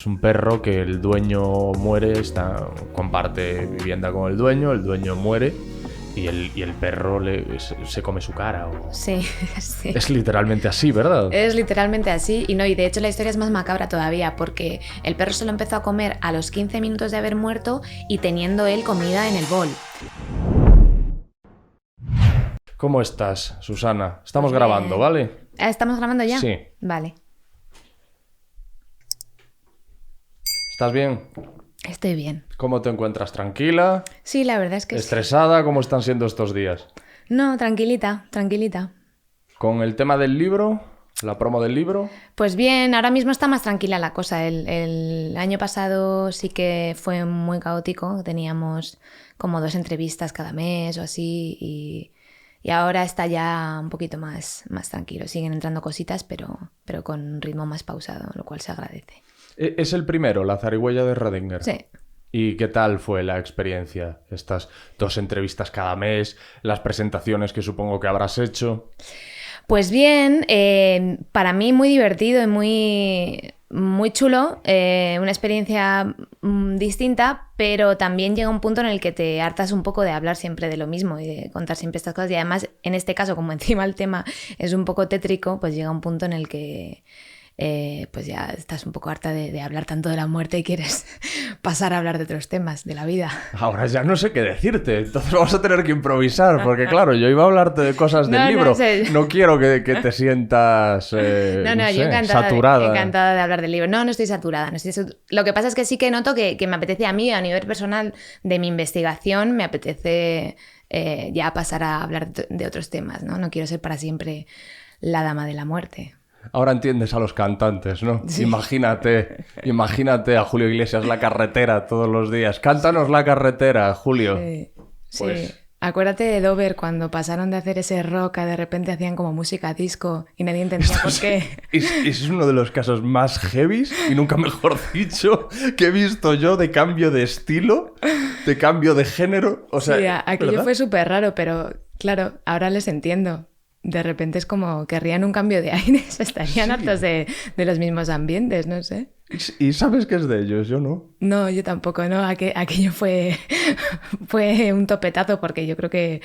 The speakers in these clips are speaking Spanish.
Es un perro que el dueño muere, comparte vivienda con el dueño muere y el perro se come su cara. Sí, sí. Es literalmente así, ¿verdad? Es literalmente así y de hecho la historia es más macabra todavía porque el perro se lo empezó a comer a los 15 minutos de haber muerto y teniendo él comida en el bol. ¿Cómo estás, Susana? Estamos Pues grabando, ¿vale? ¿Estamos grabando ya? Sí. Vale. ¿Estás bien? Estoy bien. ¿Cómo te encuentras? ¿Tranquila? Sí, la verdad es que ¿Estresada? ¿Cómo están siendo estos días? No, tranquilita, tranquilita. ¿Con el tema del libro? ¿La promo del libro? Pues bien, ahora mismo está más tranquila la cosa. El año pasado sí que fue muy caótico. Teníamos como 2 entrevistas cada mes o así y ahora está ya un poquito más tranquilo. Siguen entrando cositas, pero con un ritmo más pausado, lo cual se agradece. Es el primero, La zarigüeya de Rödinger. Sí. ¿Y qué tal fue la experiencia? Estas 2 entrevistas cada mes, las presentaciones que supongo que habrás hecho. Pues bien, para mí muy divertido y muy chulo, una experiencia distinta, pero también llega un punto en el que te hartas un poco de hablar siempre de lo mismo y de contar siempre estas cosas y además en este caso como encima el tema es un poco tétrico, pues llega un punto en el que pues ya estás un poco harta de hablar tanto de la muerte y quieres pasar a hablar de otros temas de la vida. Ahora ya no sé qué decirte, entonces vamos a tener que improvisar, porque claro, yo iba a hablarte de cosas del libro. No quiero que te sientas yo encantada, saturada. Encantada de hablar del libro. No estoy saturada. Lo que pasa es que sí que noto que me apetece a mí, a nivel personal de mi investigación, me apetece ya pasar a hablar de otros temas, ¿no? No quiero ser para siempre la dama de la muerte. Ahora entiendes a los cantantes, ¿no? Sí. Imagínate a Julio Iglesias La Carretera todos los días. Cántanos La Carretera, Julio. Sí, pues... sí. Acuérdate de Dover cuando pasaron de hacer ese rock a de repente hacían como música disco y nadie entendía por qué. Es uno de los casos más heavies, y nunca mejor dicho, que he visto yo de cambio de estilo, de cambio de género. O sea, sí, aquello ¿verdad? Fue súper raro, pero claro, ahora les entiendo. De repente es como querrían un cambio de aires, estarían hartos de los mismos ambientes, no sé. ¿Y sabes qué es de ellos? Yo no. No, yo tampoco, no. Aquello fue un topetazo porque yo creo que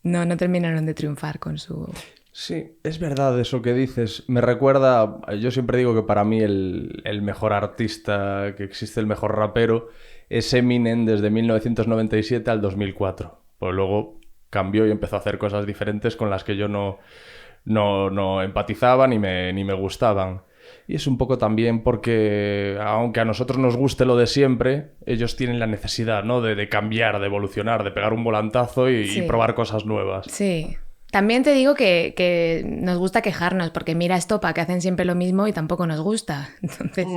no terminaron de triunfar con su... Sí, es verdad eso que dices. Me recuerda, yo siempre digo que para mí el mejor artista que existe, el mejor rapero, es Eminem desde 1997 al 2004. Pues luego cambió y empezó a hacer cosas diferentes con las que yo no empatizaba ni me gustaban. Y es un poco también porque, aunque a nosotros nos guste lo de siempre, ellos tienen la necesidad, ¿no? de cambiar, de evolucionar, de pegar un volantazo y probar cosas nuevas. Sí. También te digo que nos gusta quejarnos, porque mira Estopa, que hacen siempre lo mismo y tampoco nos gusta. Entonces...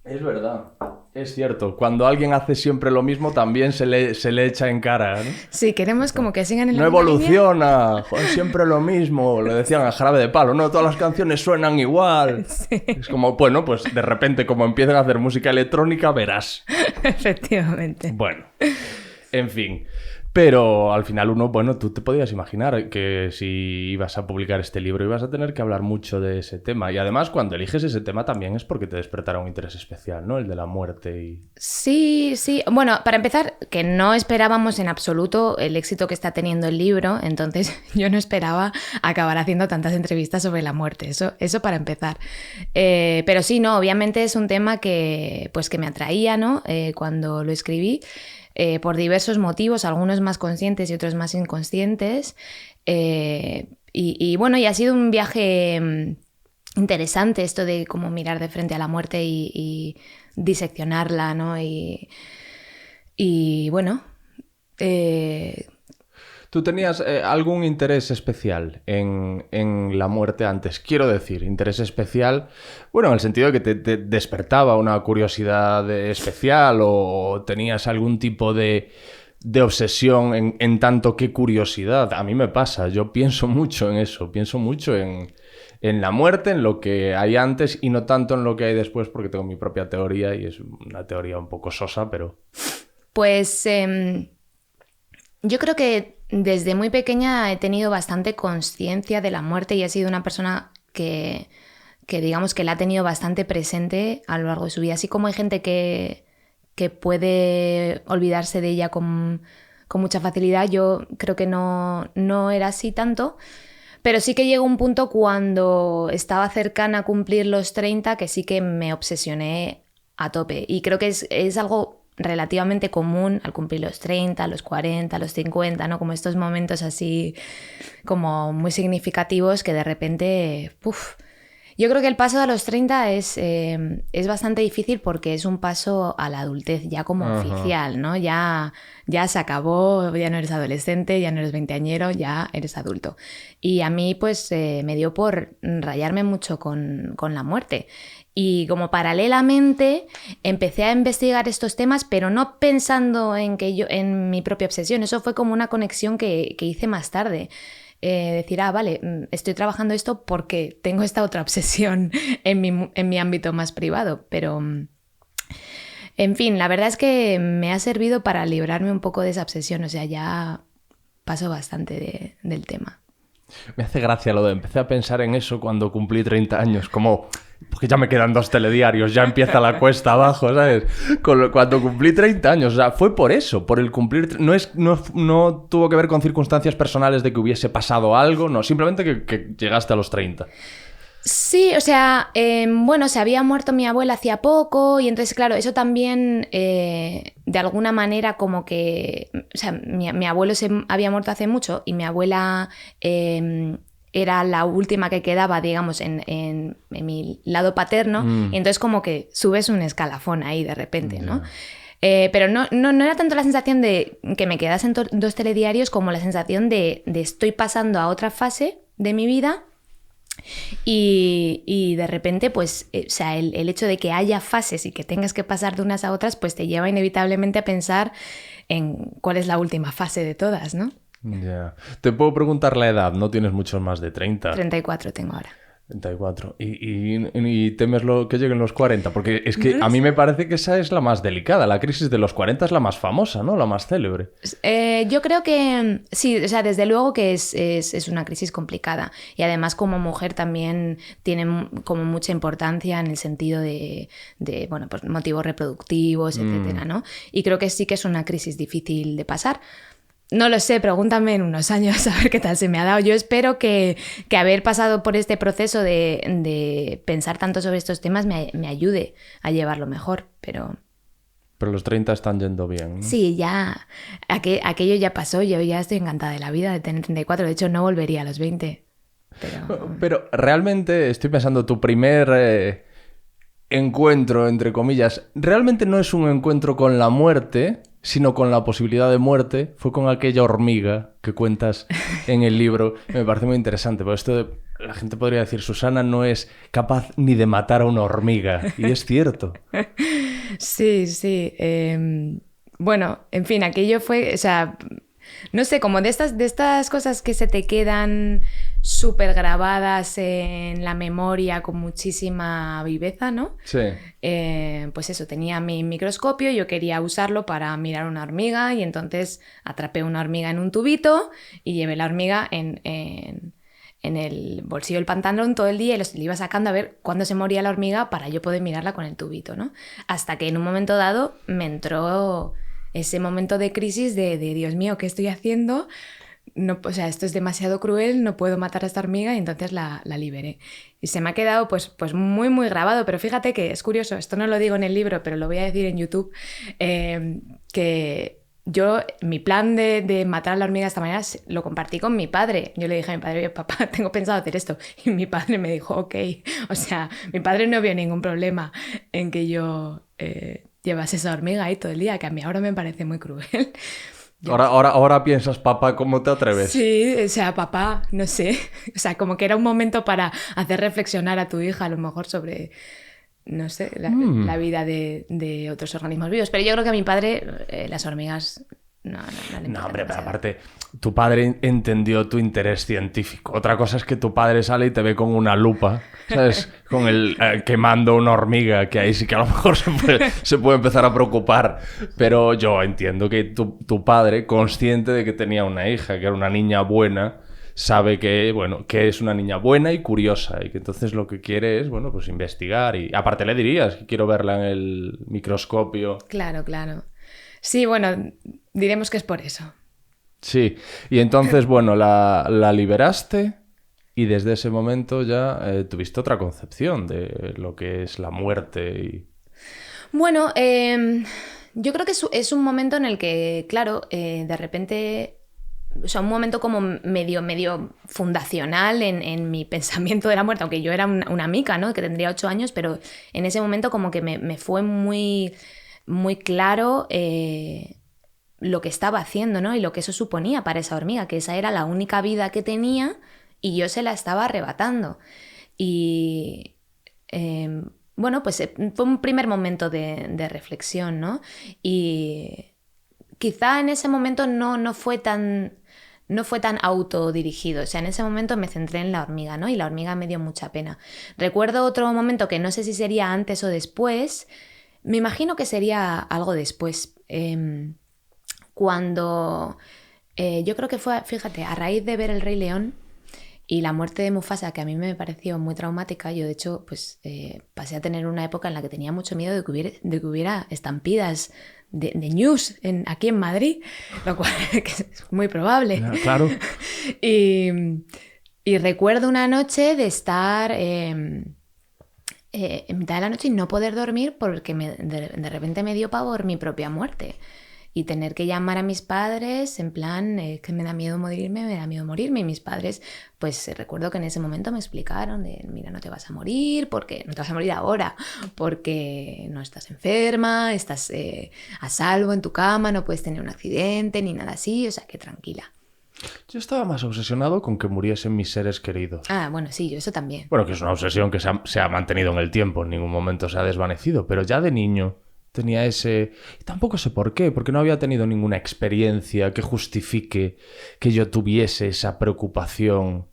Es verdad. Es cierto, cuando alguien hace siempre lo mismo también se le echa en cara, ¿no? Sí, queremos como que sigan en la No misma evoluciona, línea. joder, siempre lo mismo, le decían a Jarabe de Palo, no, todas las canciones suenan igual. Sí. Es como, bueno, pues de repente como empiezan a hacer música electrónica verás. Efectivamente. Bueno, en fin. Pero al final tú te podías imaginar que si ibas a publicar este libro ibas a tener que hablar mucho de ese tema. Y además cuando eliges ese tema también es porque te despertará un interés especial, ¿no? El de la muerte y... Sí. Bueno, para empezar, que no esperábamos en absoluto el éxito que está teniendo el libro, entonces yo no esperaba acabar haciendo tantas entrevistas sobre la muerte, eso para empezar. Pero sí, no, obviamente es un tema que me atraía, ¿no? Cuando lo escribí. Por diversos motivos, algunos más conscientes y otros más inconscientes. Y ha sido un viaje interesante esto de cómo mirar de frente a la muerte y diseccionarla, ¿no? ¿Tú tenías algún interés especial en la muerte antes? Quiero decir, interés especial, bueno, en el sentido de que te despertaba una curiosidad especial o tenías algún tipo de obsesión en tanto que curiosidad. A mí me pasa, yo pienso mucho en eso, pienso mucho en la muerte, en lo que hay antes y no tanto en lo que hay después porque tengo mi propia teoría y es una teoría un poco sosa, pero... Pues yo creo que desde muy pequeña he tenido bastante conciencia de la muerte y he sido una persona que que digamos que la ha tenido bastante presente a lo largo de su vida. Así como hay gente que puede olvidarse de ella con mucha facilidad, yo creo que no era así tanto. Pero sí que llegó un punto cuando estaba cercana a cumplir los 30 que sí que me obsesioné a tope. Y creo que es algo relativamente común al cumplir los 30, los 40, los 50, ¿no? Como estos momentos así como muy significativos que de repente... Yo creo que el paso a los 30 es bastante difícil porque es un paso a la adultez ya como oficial, ¿no? Ya se acabó, ya no eres adolescente, ya no eres veinteañero, ya eres adulto. Y a mí pues me dio por rayarme mucho con la muerte. Y como paralelamente empecé a investigar estos temas, pero no pensando en mi propia obsesión. Eso fue como una conexión que hice más tarde. Decir, vale, estoy trabajando esto porque tengo esta otra obsesión en mi ámbito más privado. Pero, en fin, la verdad es que me ha servido para librarme un poco de esa obsesión. O sea, ya paso bastante del tema. Me hace gracia lo de empecé a pensar en eso cuando cumplí 30 años, como... Porque ya me quedan 2 telediarios, ya empieza la cuesta abajo, ¿sabes? Cuando cumplí 30 años, o sea, fue por eso, por el cumplir... No tuvo que ver con circunstancias personales de que hubiese pasado algo, no, simplemente que llegaste a los 30. Sí, o sea, bueno, se había muerto mi abuela hacía poco y entonces, claro, eso también de alguna manera como que... O sea, mi abuelo se había muerto hace mucho y mi abuela... era la última que quedaba, digamos, en mi lado paterno, y entonces como que subes un escalafón ahí de repente, ¿no? Pero no era tanto la sensación de que me quedasen 2 telediarios como la sensación de estoy pasando a otra fase de mi vida y de repente, pues, o sea, el hecho de que haya fases y que tengas que pasar de unas a otras, pues te lleva inevitablemente a pensar en cuál es la última fase de todas, ¿no? Ya. Te puedo preguntar la edad, no tienes muchos más de 30. 34 tengo ahora. 34. ¿Y temes que lleguen los 40? Porque es que a mí me parece que esa es la más delicada. La crisis de los 40 es la más famosa, ¿no? La más célebre. Yo creo que sí, o sea, desde luego que es una crisis complicada. Y además como mujer también tiene como mucha importancia en el sentido de bueno, pues motivos reproductivos, etcétera, ¿no? Y creo que sí que es una crisis difícil de pasar. No lo sé, pregúntame en unos años a ver qué tal se me ha dado. Yo espero que haber pasado por este proceso de pensar tanto sobre estos temas me ayude a llevarlo mejor, pero... Pero los 30 están yendo bien, ¿no? Sí, ya. Aquello ya pasó, yo ya estoy encantada de la vida de tener 34. De hecho, no volvería a los 20. Pero realmente estoy pensando, tu primer encuentro, entre comillas, realmente no es un encuentro con la muerte... sino con la posibilidad de muerte, fue con aquella hormiga que cuentas en el libro. Me parece muy interesante, porque la gente podría decir, Susana no es capaz ni de matar a una hormiga, y es cierto. Sí. Bueno, en fin, aquello fue, o sea, no sé, como de estas cosas que se te quedan súper grabadas en la memoria con muchísima viveza, ¿no? Sí. Pues eso, tenía mi microscopio, yo quería usarlo para mirar una hormiga y entonces atrapé una hormiga en un tubito y llevé la hormiga en el bolsillo del pantalón todo el día y le iba sacando a ver cuándo se moría la hormiga para yo poder mirarla con el tubito, ¿no? Hasta que en un momento dado me entró ese momento de crisis de Dios mío, ¿qué estoy haciendo? No, o sea, esto es demasiado cruel, no puedo matar a esta hormiga y entonces la liberé. Y se me ha quedado pues muy, muy grabado, pero fíjate que es curioso, esto no lo digo en el libro, pero lo voy a decir en YouTube, que mi plan de matar a la hormiga de esta manera lo compartí con mi padre. Yo le dije a mi padre, papá, tengo pensado hacer esto. Y mi padre me dijo, ok. O sea, mi padre no vio ningún problema en que yo llevase esa hormiga ahí todo el día, que a mí ahora me parece muy cruel. Ahora piensas, papá, ¿cómo te atreves? Sí, o sea, papá, no sé. O sea, como que era un momento para hacer reflexionar a tu hija a lo mejor sobre, no sé, la vida de otros organismos vivos. Pero yo creo que a mi padre las hormigas no hombre, pero aparte, tu padre entendió tu interés científico. Otra cosa es que tu padre sale y te ve con una lupa, ¿sabes? Con quemando una hormiga, que ahí sí que a lo mejor se puede empezar a preocupar. Pero yo entiendo que tu padre, consciente de que tenía una hija, que era una niña buena, sabe que, bueno, que es una niña buena y curiosa y que entonces lo que quiere es, bueno, pues investigar y aparte le dirías que quiero verla en el microscopio. Claro, claro. Sí, bueno, diremos que es por eso. Sí, y entonces, bueno, la liberaste y desde ese momento ya tuviste otra concepción de lo que es la muerte y... Bueno, yo creo que es un momento en el que, claro, de repente, o sea, un momento como medio fundacional en mi pensamiento de la muerte, aunque yo era una mica, ¿no? Que tendría 8 años, pero en ese momento como que me fue muy, muy claro lo que estaba haciendo, ¿no? Y lo que eso suponía para esa hormiga, que esa era la única vida que tenía y yo se la estaba arrebatando. Y... bueno, pues fue un primer momento de reflexión, ¿no? Y quizá en ese momento no fue tan autodirigido. O sea, en ese momento me centré en la hormiga, ¿no? Y la hormiga me dio mucha pena. Recuerdo otro momento que no sé si sería antes o después. Me imagino que sería algo después. Cuando yo creo que fue, fíjate, a raíz de ver El Rey León y la muerte de Mufasa, que a mí me pareció muy traumática, yo de hecho pues pasé a tener una época en la que tenía mucho miedo de que hubiera estampidas de ñus aquí en Madrid, lo cual que es muy probable. Claro. Y recuerdo una noche de estar en mitad de la noche y no poder dormir porque de repente me dio pavor mi propia muerte. Y tener que llamar a mis padres en plan, que me da miedo morirme, me da miedo morirme. Y mis padres, pues recuerdo que en ese momento me explicaron de, mira, no te vas a morir, porque no te vas a morir ahora, porque no estás enferma, estás a salvo en tu cama, no puedes tener un accidente ni nada así, o sea que tranquila. Yo estaba más obsesionado con que muriesen mis seres queridos. Ah, bueno, sí, yo eso también. Bueno, que es una obsesión que se ha mantenido en el tiempo, en ningún momento se ha desvanecido, pero ya de niño... tenía ese... Y tampoco sé por qué, porque no había tenido ninguna experiencia que justifique que yo tuviese esa preocupación.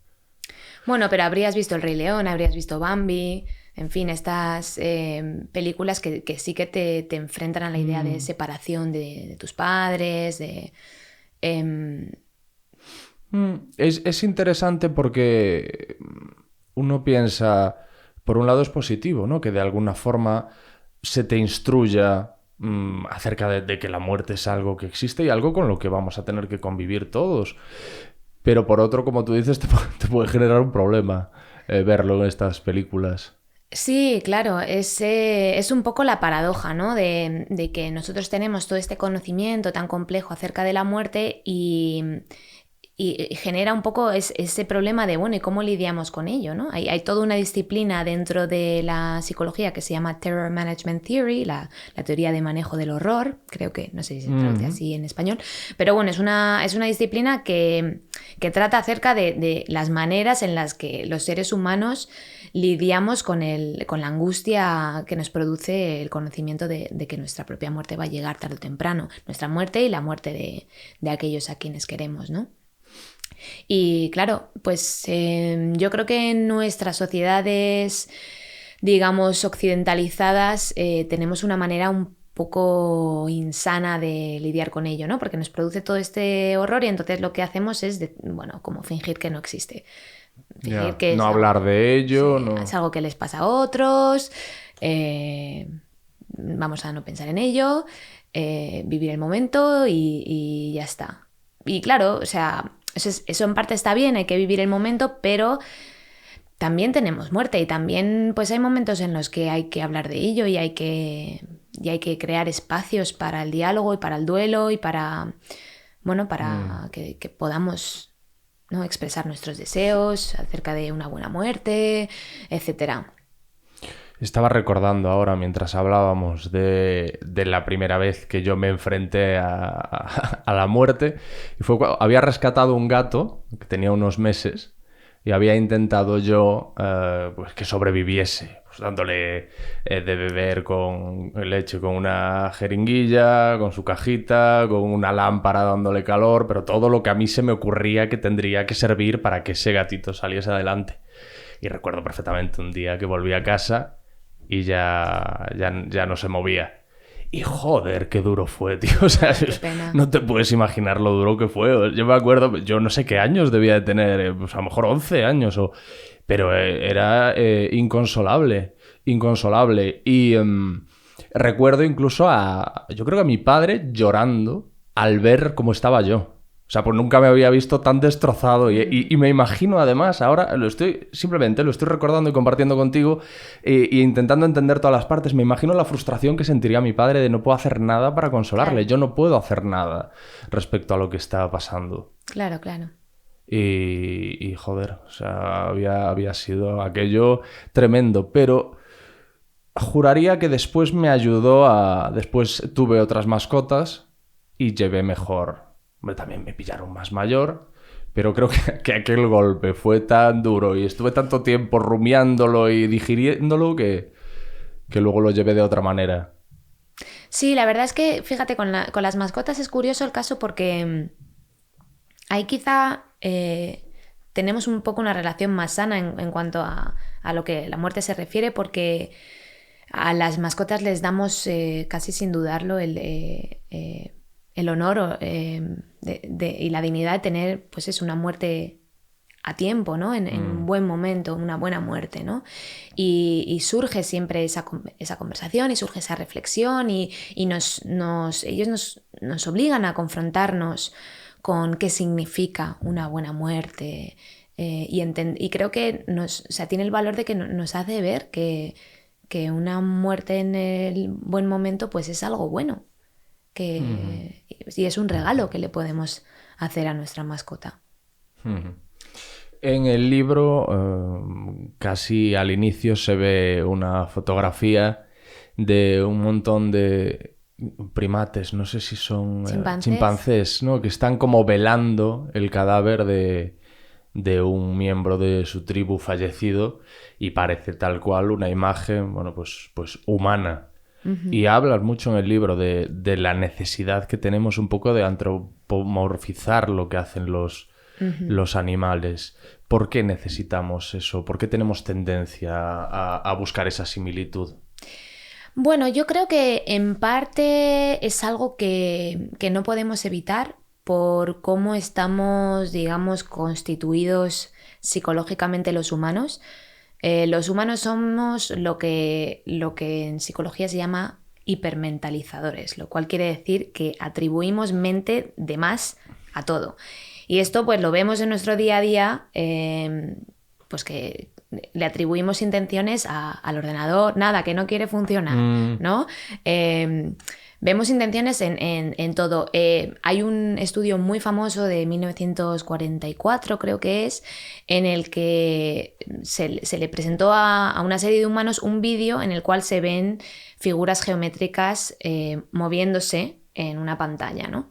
Bueno, pero habrías visto El Rey León, habrías visto Bambi, en fin, estas películas que sí que te enfrentan a la idea de separación de tus padres, de... Es interesante porque uno piensa, por un lado es positivo, ¿no? Que de alguna forma... se te instruya acerca de que la muerte es algo que existe y algo con lo que vamos a tener que convivir todos. Pero por otro, como tú dices, te puede generar un problema verlo en estas películas. Sí, claro, es un poco la paradoja, ¿no? De que nosotros tenemos todo este conocimiento tan complejo acerca de la muerte y genera un poco ese problema de, bueno, ¿y cómo lidiamos con ello, no? Hay toda una disciplina dentro de la psicología que se llama Terror Management Theory, la teoría de manejo del horror, creo que, no sé si se traduce así en español, pero bueno, es una disciplina que trata acerca de las maneras en las que los seres humanos lidiamos con la angustia que nos produce el conocimiento de que nuestra propia muerte va a llegar tarde o temprano, nuestra muerte y la muerte de aquellos a quienes queremos, ¿no? Y claro, pues yo creo que en nuestras sociedades, digamos, occidentalizadas, tenemos una manera un poco insana de lidiar con ello, ¿no? Porque nos produce todo este horror y entonces lo que hacemos es, bueno, como fingir que no existe. Fingir que no hablar de ello, sí, no... es algo que les pasa a otros, vamos a no pensar en ello, vivir el momento y ya está. Y claro, o sea... Eso en parte está bien, hay que vivir el momento, pero también tenemos muerte y también pues hay momentos en los que hay que hablar de ello y hay que crear espacios para el diálogo y para el duelo y para, bueno, para que podamos, ¿no?, expresar nuestros deseos acerca de una buena muerte, etcétera. Estaba recordando ahora, mientras hablábamos de la primera vez que yo me enfrenté a la muerte, y fue cuando había rescatado un gato que tenía unos meses y había intentado yo pues que sobreviviese, pues dándole de beber con leche con una jeringuilla, con su cajita, con una lámpara dándole calor, pero todo lo que a mí se me ocurría que tendría que servir para que ese gatito saliese adelante. Y recuerdo perfectamente un día que volví a casa y ya no se movía. Y joder, qué duro fue, tío. O sea, Qué pena. no te puedes imaginar lo duro que fue. Yo me acuerdo, yo no sé qué años debía de tener, pues a lo mejor 11 años, pero era inconsolable, inconsolable. Y recuerdo incluso yo creo que a mi padre llorando al ver cómo estaba yo. O sea, pues nunca me había visto tan destrozado y me imagino además, ahora simplemente lo estoy recordando y compartiendo contigo e intentando entender todas las partes. Me imagino la frustración que sentiría mi padre de no puedo hacer nada para consolarle. Claro. Yo no puedo hacer nada respecto a lo que está pasando. Claro, claro. Y joder, o sea, había sido aquello tremendo, pero juraría que después me ayudó Después tuve otras mascotas y llevé mejor. También me pillaron más mayor, pero creo que aquel golpe fue tan duro y estuve tanto tiempo rumiándolo y digiriéndolo que luego lo llevé de otra manera. Sí, la verdad es que, fíjate, con las mascotas es curioso el caso porque ahí quizá tenemos un poco una relación más sana en cuanto a lo que la muerte se refiere, porque a las mascotas les damos casi sin dudarlo el honor y la dignidad de tener, pues es una muerte a tiempo, ¿no? En un buen momento, una buena muerte, ¿no? Y surge siempre esa conversación y surge esa reflexión y ellos nos obligan a confrontarnos con qué significa una buena muerte y creo que tiene el valor de que nos hace ver que una muerte en el buen momento pues es algo bueno. Y es un regalo que le podemos hacer a nuestra mascota. En el libro, casi al inicio, se ve una fotografía de un montón de primates, no sé si son chimpancés, ¿no? Que están como velando el cadáver de un miembro de su tribu fallecido y parece tal cual una imagen, bueno, pues humana. Y hablas mucho en el libro de la necesidad que tenemos un poco de antropomorfizar lo que hacen los animales. ¿Por qué necesitamos eso? ¿Por qué tenemos tendencia a buscar esa similitud? Bueno, yo creo que en parte es algo que no podemos evitar por cómo estamos, digamos, constituidos psicológicamente los humanos. Los humanos somos lo que en psicología se llama hipermentalizadores, lo cual quiere decir que atribuimos mente de más a todo. Y esto pues lo vemos en nuestro día a día, pues que le atribuimos intenciones al ordenador, nada, que no quiere funcionar, ¿no? Vemos intenciones en todo. Hay un estudio muy famoso de 1944, creo que es, en el que se le presentó a una serie de humanos un vídeo en el cual se ven figuras geométricas moviéndose en una pantalla, ¿no?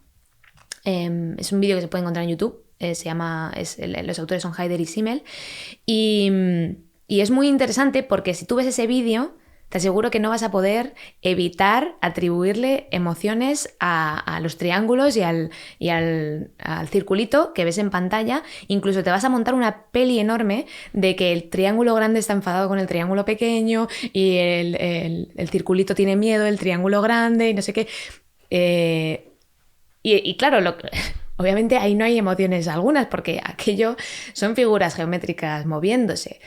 Es un vídeo que se puede encontrar en YouTube. Los autores son Haider y Simmel. Y es muy interesante porque si tú ves ese vídeo, te aseguro que no vas a poder evitar atribuirle emociones a los triángulos y al circulito que ves en pantalla. Incluso te vas a montar una peli enorme de que el triángulo grande está enfadado con el triángulo pequeño y el circulito tiene miedo, el triángulo grande y no sé qué. Y claro, obviamente ahí no hay emociones algunas porque aquello son figuras geométricas moviéndose.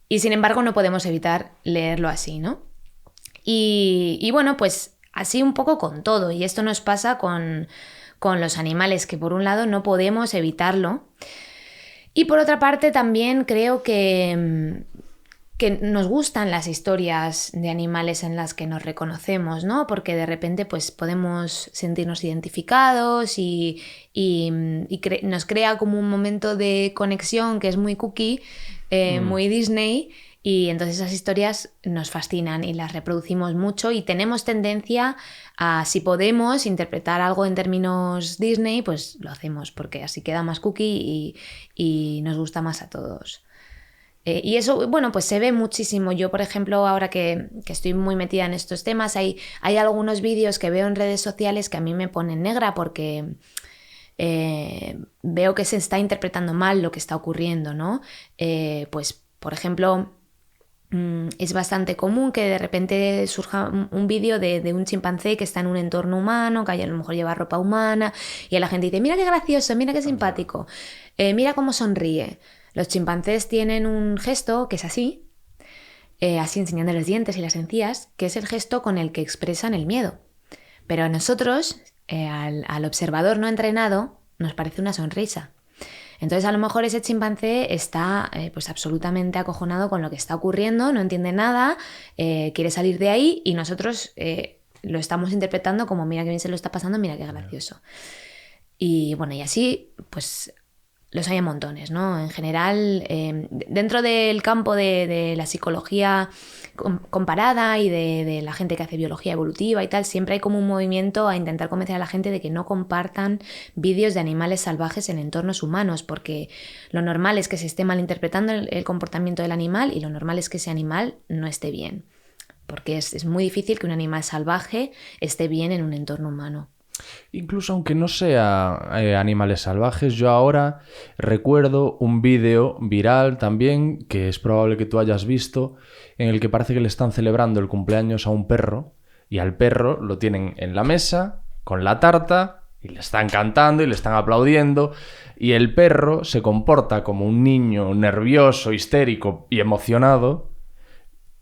Y sin embargo no podemos evitar leerlo así, ¿no? Y bueno, pues así un poco con todo. Y esto nos pasa con los animales, que por un lado no podemos evitarlo. Y por otra parte también creo que nos gustan las historias de animales en las que nos reconocemos, ¿no? Porque de repente pues podemos sentirnos identificados y nos crea como un momento de conexión que es muy cookie, muy Disney, y entonces esas historias nos fascinan y las reproducimos mucho y tenemos tendencia a, si podemos interpretar algo en términos Disney, pues lo hacemos porque así queda más cookie y nos gusta más a todos. Y eso, bueno, pues se ve muchísimo. Yo, por ejemplo, ahora que estoy muy metida en estos temas, hay algunos vídeos que veo en redes sociales que a mí me ponen negra porque veo que se está interpretando mal lo que está ocurriendo, ¿no? Pues, por ejemplo, Es bastante común que de repente surja un vídeo de un chimpancé que está en un entorno humano, que a lo mejor lleva ropa humana, y la gente dice, mira qué gracioso, mira qué simpático, mira cómo sonríe. Los chimpancés tienen un gesto que es así enseñando los dientes y las encías, que es el gesto con el que expresan el miedo. Pero a nosotros, al observador no entrenado, nos parece una sonrisa. Entonces a lo mejor ese chimpancé está pues absolutamente acojonado con lo que está ocurriendo, no entiende nada, quiere salir de ahí y nosotros lo estamos interpretando como mira qué bien se lo está pasando, mira qué gracioso. Y bueno, y así pues los hay a montones, ¿no? En general, dentro del campo de la psicología comparada y de la gente que hace biología evolutiva y tal, siempre hay como un movimiento a intentar convencer a la gente de que no compartan vídeos de animales salvajes en entornos humanos, porque lo normal es que se esté malinterpretando el comportamiento del animal y lo normal es que ese animal no esté bien, porque es muy difícil que un animal salvaje esté bien en un entorno humano. Incluso aunque no sea animales salvajes, yo ahora recuerdo un vídeo viral también, que es probable que tú hayas visto, en el que parece que le están celebrando el cumpleaños a un perro y al perro lo tienen en la mesa con la tarta y le están cantando y le están aplaudiendo y el perro se comporta como un niño nervioso, histérico y emocionado.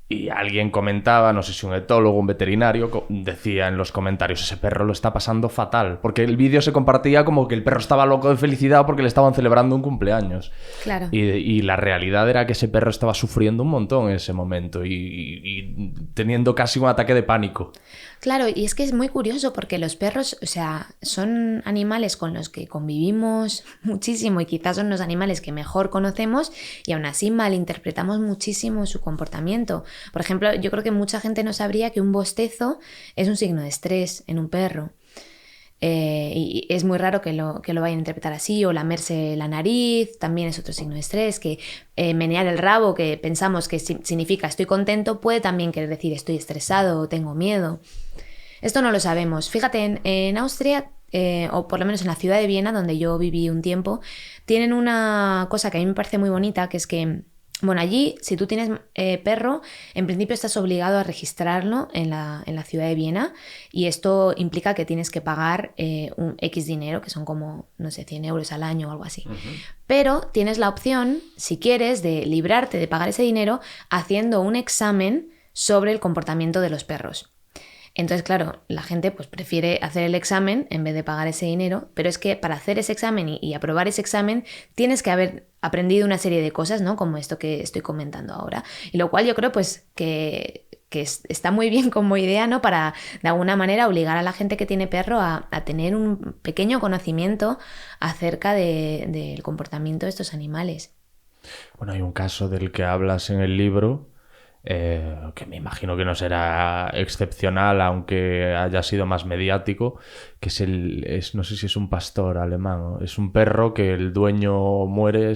Y alguien comentaba, no sé si un etólogo, un veterinario, decía en los comentarios, ese perro lo está pasando fatal. Porque el vídeo se compartía como que el perro estaba loco de felicidad porque le estaban celebrando un cumpleaños. Claro. Y la realidad era que ese perro estaba sufriendo un montón en ese momento y teniendo casi un ataque de pánico. Claro, y es que es muy curioso porque los perros, o sea, son animales con los que convivimos muchísimo y quizás son los animales que mejor conocemos y aún así malinterpretamos muchísimo su comportamiento. Por ejemplo, yo creo que mucha gente no sabría que un bostezo es un signo de estrés en un perro. Y es muy raro que lo vayan a interpretar así, o lamerse la nariz también es otro signo de estrés, que menear el rabo, que pensamos que significa estoy contento, puede también querer decir estoy estresado o tengo miedo. Esto no lo sabemos. Fíjate, en Austria, o por lo menos en la ciudad de Viena, donde yo viví un tiempo, tienen una cosa que a mí me parece muy bonita, que es que bueno, allí, si tú tienes perro, en principio estás obligado a registrarlo en la ciudad de Viena y esto implica que tienes que pagar un X dinero, que son como, no sé, 100 euros al año o algo así. Uh-huh. Pero tienes la opción, si quieres, de librarte de pagar ese dinero haciendo un examen sobre el comportamiento de los perros. Entonces, claro, la gente pues prefiere hacer el examen en vez de pagar ese dinero, pero es que para hacer ese examen y aprobar ese examen tienes que haber aprendido una serie de cosas, ¿no? Como esto que estoy comentando ahora. Y lo cual yo creo pues que está muy bien como idea, ¿no? Para de alguna manera obligar a la gente que tiene perro a tener un pequeño conocimiento acerca del comportamiento de estos animales. Bueno, hay un caso del que hablas en el libro, que me imagino que no será excepcional, aunque haya sido más mediático, que no sé si es un pastor alemán, ¿no? Es un perro que el dueño muere,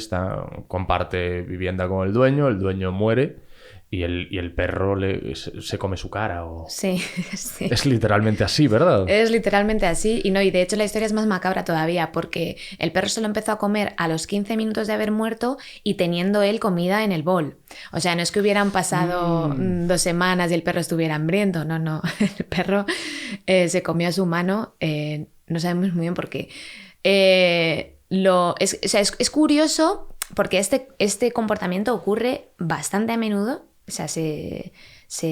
comparte vivienda con el dueño muere y el perro se come su cara. Sí, sí. Es literalmente así, ¿verdad? Es literalmente así y de hecho la historia es más macabra todavía porque el perro se lo empezó a comer a los 15 minutos de haber muerto y teniendo él comida en el bol. O sea, no es que hubieran pasado 2 semanas y el perro estuviera hambriento, no. El perro se comió a su mano, no sabemos muy bien por qué. Es curioso porque este comportamiento ocurre bastante a menudo. O sea, se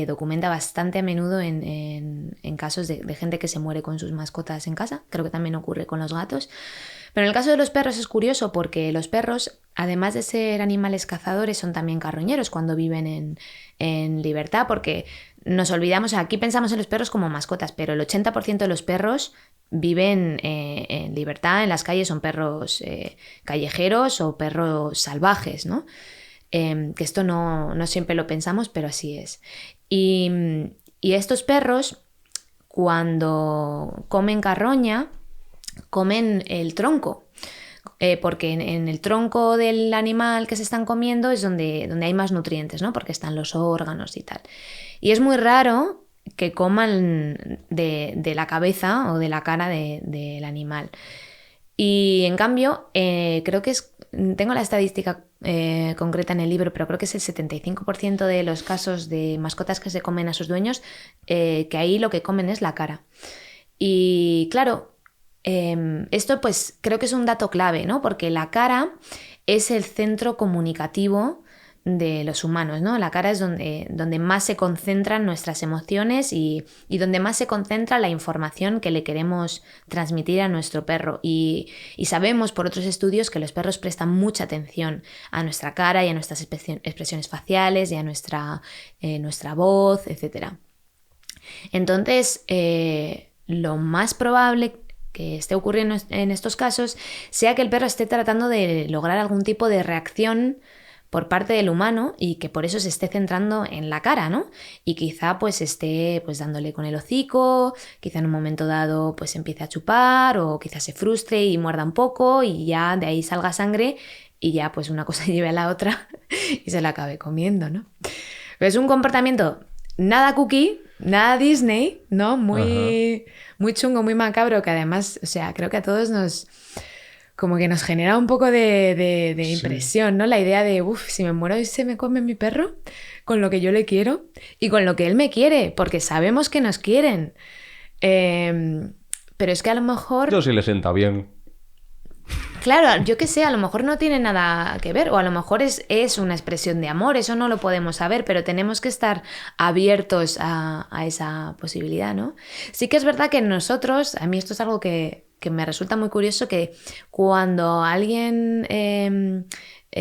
documenta bastante a menudo en casos de gente que se muere con sus mascotas en casa. Creo que también ocurre con los gatos. Pero en el caso de los perros es curioso porque los perros, además de ser animales cazadores, son también carroñeros cuando viven en libertad, porque nos olvidamos, aquí pensamos en los perros como mascotas, pero el 80% de los perros viven en libertad, en las calles, son perros callejeros o perros salvajes, ¿no? Que esto no siempre lo pensamos, pero así es. Y estos perros, cuando comen carroña, comen el tronco, porque en el tronco del animal que se están comiendo es donde hay más nutrientes, ¿no? Porque están los órganos y tal. Y es muy raro que coman de la cabeza o de la cara del animal. Y en cambio, creo que tengo la estadística concreta en el libro, pero creo que es el 75% de los casos de mascotas que se comen a sus dueños, que ahí lo que comen es la cara. Y claro, esto pues creo que es un dato clave, ¿no? Porque la cara es el centro comunicativo de los humanos, ¿no? La cara es donde más se concentran nuestras emociones y donde más se concentra la información que le queremos transmitir a nuestro perro. Y sabemos por otros estudios que los perros prestan mucha atención a nuestra cara y a nuestras expresiones faciales y a nuestra voz, etc. Entonces, lo más probable que esté ocurriendo en estos casos sea que el perro esté tratando de lograr algún tipo de reacción por parte del humano y que por eso se esté centrando en la cara, ¿no? Y quizá pues esté pues dándole con el hocico, quizá en un momento dado pues empiece a chupar o quizá se frustre y muerda un poco y ya de ahí salga sangre y ya pues una cosa lleve a la otra y se la acabe comiendo, ¿no? Pero es un comportamiento nada cookie, nada Disney, ¿no? Muy chungo, muy macabro, que además, o sea, creo que a todos como que nos genera un poco de impresión, ¿no? La idea de, si me muero y se me come mi perro, con lo que yo le quiero y con lo que él me quiere, porque sabemos que nos quieren. Pero es que a lo mejor... Yo sí le sienta bien. Claro, yo qué sé, a lo mejor no tiene nada que ver, o a lo mejor es una expresión de amor, eso no lo podemos saber, pero tenemos que estar abiertos a esa posibilidad, ¿no? Sí que es verdad que nosotros, a mí esto es algo que me resulta muy curioso, que cuando alguien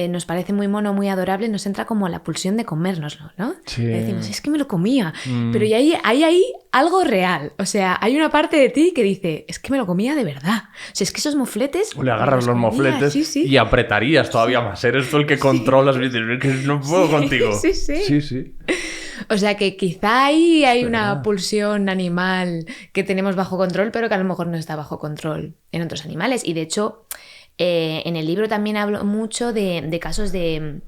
nos parece muy mono, muy adorable, nos entra como la pulsión de comérnoslo, ¿no? Sí. Y decimos, es que me lo comía, pero y hay ahí algo real, o sea, hay una parte de ti que dice, es que me lo comía de verdad, o sea, es que esos mofletes... Le agarras los mofletes sí. y apretarías todavía más, eres tú el que controlas, y dices, es que no puedo contigo. Sí. O sea que quizá ahí hay una pulsión animal que tenemos bajo control, pero que a lo mejor no está bajo control en otros animales. Y de hecho, en el libro también hablo mucho de casos de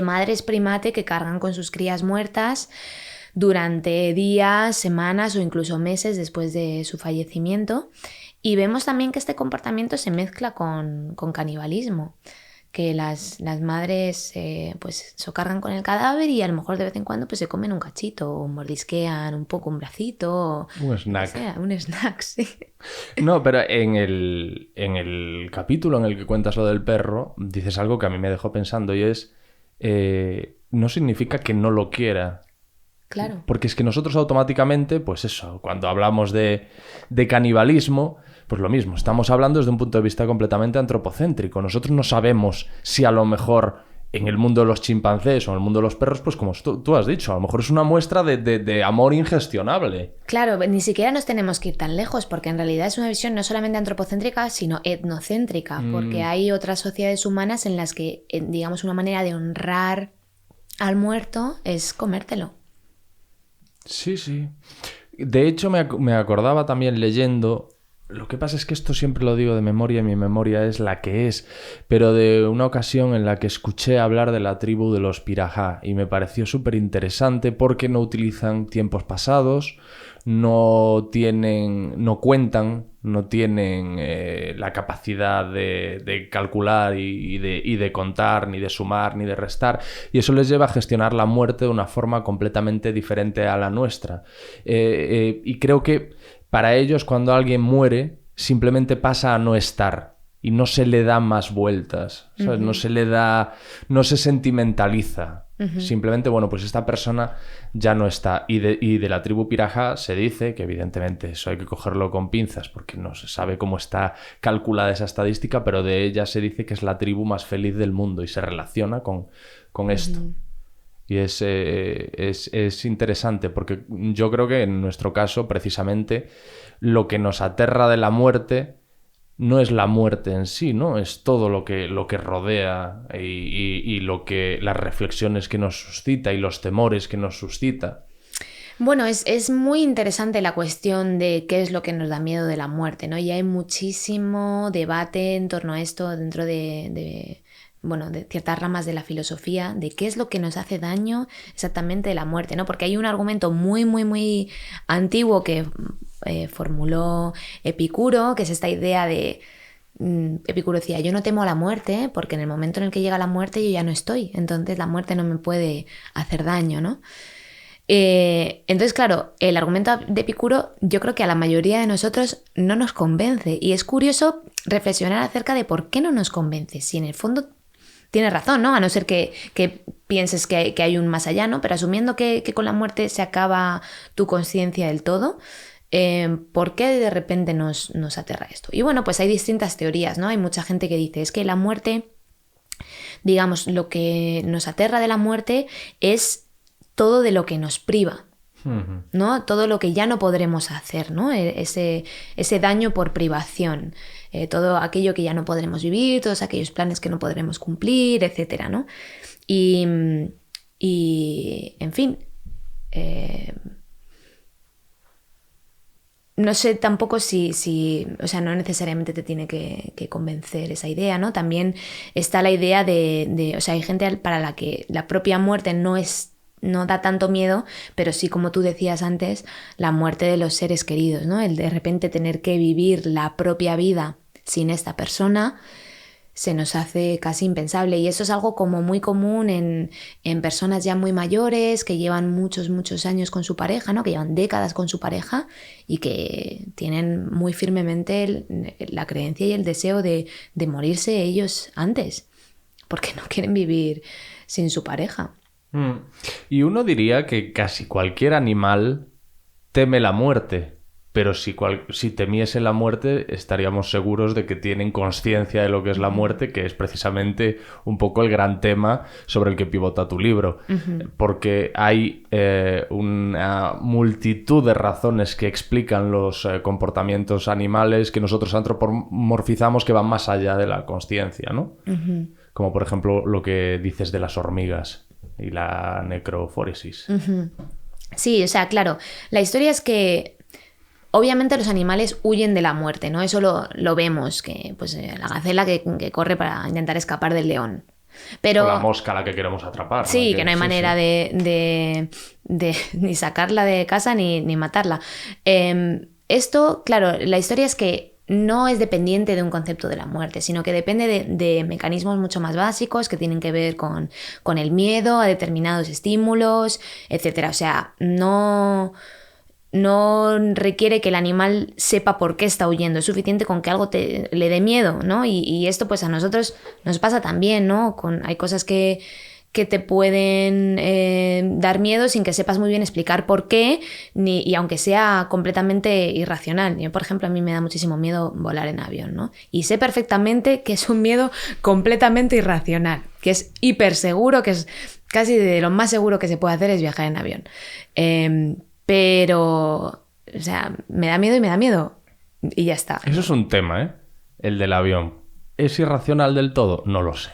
madres primate que cargan con sus crías muertas durante días, semanas o incluso meses después de su fallecimiento. Y vemos también que este comportamiento se mezcla con canibalismo, que las madres pues socargan con el cadáver y a lo mejor de vez en cuando pues se comen un cachito o mordisquean un poco un bracito. Un snack. O sea, un snack, sí. No, pero en el capítulo en el que cuentas lo del perro, dices algo que a mí me dejó pensando y es, no significa que no lo quiera. Claro. Porque es que nosotros automáticamente, pues eso, cuando hablamos de canibalismo, pues lo mismo, estamos hablando desde un punto de vista completamente antropocéntrico. Nosotros no sabemos si a lo mejor en el mundo de los chimpancés o en el mundo de los perros, pues como tú has dicho, a lo mejor es una muestra de amor ingestionable. Claro, ni siquiera nos tenemos que ir tan lejos, porque en realidad es una visión no solamente antropocéntrica, sino etnocéntrica, porque hay otras sociedades humanas en las que, digamos, una manera de honrar al muerto es comértelo. Sí. De hecho, me acordaba también leyendo... Lo que pasa es que esto siempre lo digo de memoria y mi memoria es la que es, pero de una ocasión en la que escuché hablar de la tribu de los Pirahã y me pareció súper interesante porque no utilizan tiempos pasados, no tienen la capacidad de calcular y de contar, ni de sumar, ni de restar, y eso les lleva a gestionar la muerte de una forma completamente diferente a la nuestra. Y creo que para ellos, cuando alguien muere, simplemente pasa a no estar y no se le da más vueltas, ¿sabes? No se sentimentaliza. Simplemente, bueno, pues esta persona ya no está. Y de la tribu Pirahã se dice que evidentemente eso hay que cogerlo con pinzas porque no se sabe cómo está calculada esa estadística, pero de ella se dice que es la tribu más feliz del mundo y se relaciona con esto. Y es interesante porque yo creo que en nuestro caso, precisamente, lo que nos aterra de la muerte no es la muerte en sí, ¿no? Es todo lo que rodea y las reflexiones que nos suscita y los temores que nos suscita. Bueno, es muy interesante la cuestión de qué es lo que nos da miedo de la muerte, ¿no? Y hay muchísimo debate en torno a esto dentro de ciertas ramas de la filosofía, de qué es lo que nos hace daño exactamente de la muerte, ¿no? Porque hay un argumento muy, muy, muy antiguo que formuló Epicuro, que es esta idea de Epicuro decía, yo no temo a la muerte, porque en el momento en el que llega la muerte yo ya no estoy, entonces la muerte no me puede hacer daño, ¿no? Entonces, claro, el argumento de Epicuro yo creo que a la mayoría de nosotros no nos convence, y es curioso reflexionar acerca de por qué no nos convence, si en el fondo tienes razón, ¿no? A no ser que pienses que hay un más allá, ¿no? Pero asumiendo que con la muerte se acaba tu conciencia del todo, ¿por qué de repente nos aterra esto? Y bueno, pues hay distintas teorías, ¿no? Hay mucha gente que dice, es que la muerte, digamos, lo que nos aterra de la muerte es todo de lo que nos priva, ¿no? Todo lo que ya no podremos hacer, ¿no? Ese daño por privación, todo aquello que ya no podremos vivir, todos aquellos planes que no podremos cumplir, etcétera, ¿no? Y en fin, no sé tampoco si, o sea, no necesariamente te tiene que convencer esa idea, ¿no? También está la idea o sea, hay gente para la que la propia muerte no da tanto miedo, pero sí, como tú decías antes, la muerte de los seres queridos, ¿no? El de repente tener que vivir la propia vida sin esta persona se nos hace casi impensable, y eso es algo como muy común en personas ya muy mayores que llevan muchos años con su pareja, ¿no? Que llevan décadas con su pareja y que tienen muy firmemente la creencia y el deseo de morirse ellos antes, porque no quieren vivir sin su pareja. Y uno diría que casi cualquier animal teme la muerte, pero si temiese la muerte estaríamos seguros de que tienen conciencia de lo que es la muerte, que es precisamente un poco el gran tema sobre el que pivota tu libro, porque hay una multitud de razones que explican los comportamientos animales que nosotros antropomorfizamos que van más allá de la conciencia, ¿no? Como por ejemplo lo que dices de las hormigas y la necroforesis. Sí, o sea, claro, la historia es que obviamente los animales huyen de la muerte, ¿no? Eso lo vemos, que pues la gacela que corre para intentar escapar del león. Pero, o la mosca a la que queremos atrapar. Sí, que no hay manera de ni sacarla de casa ni matarla. Esto, claro, la historia es que no es dependiente de un concepto de la muerte, sino que depende de mecanismos mucho más básicos que tienen que ver con el miedo a determinados estímulos, etc. O sea, no requiere que el animal sepa por qué está huyendo, es suficiente con que algo le dé miedo, ¿no? Y esto pues a nosotros nos pasa también, ¿no? Hay cosas que te pueden dar miedo sin que sepas muy bien explicar por qué, y aunque sea completamente irracional. Yo, por ejemplo, a mí me da muchísimo miedo volar en avión, ¿no? Y sé perfectamente que es un miedo completamente irracional, que es hiper seguro, que es casi de lo más seguro que se puede hacer es viajar en avión. Pero, o sea, me da miedo y me da miedo. Y ya está. Eso es un tema, ¿eh? El del avión. ¿Es irracional del todo? No lo sé.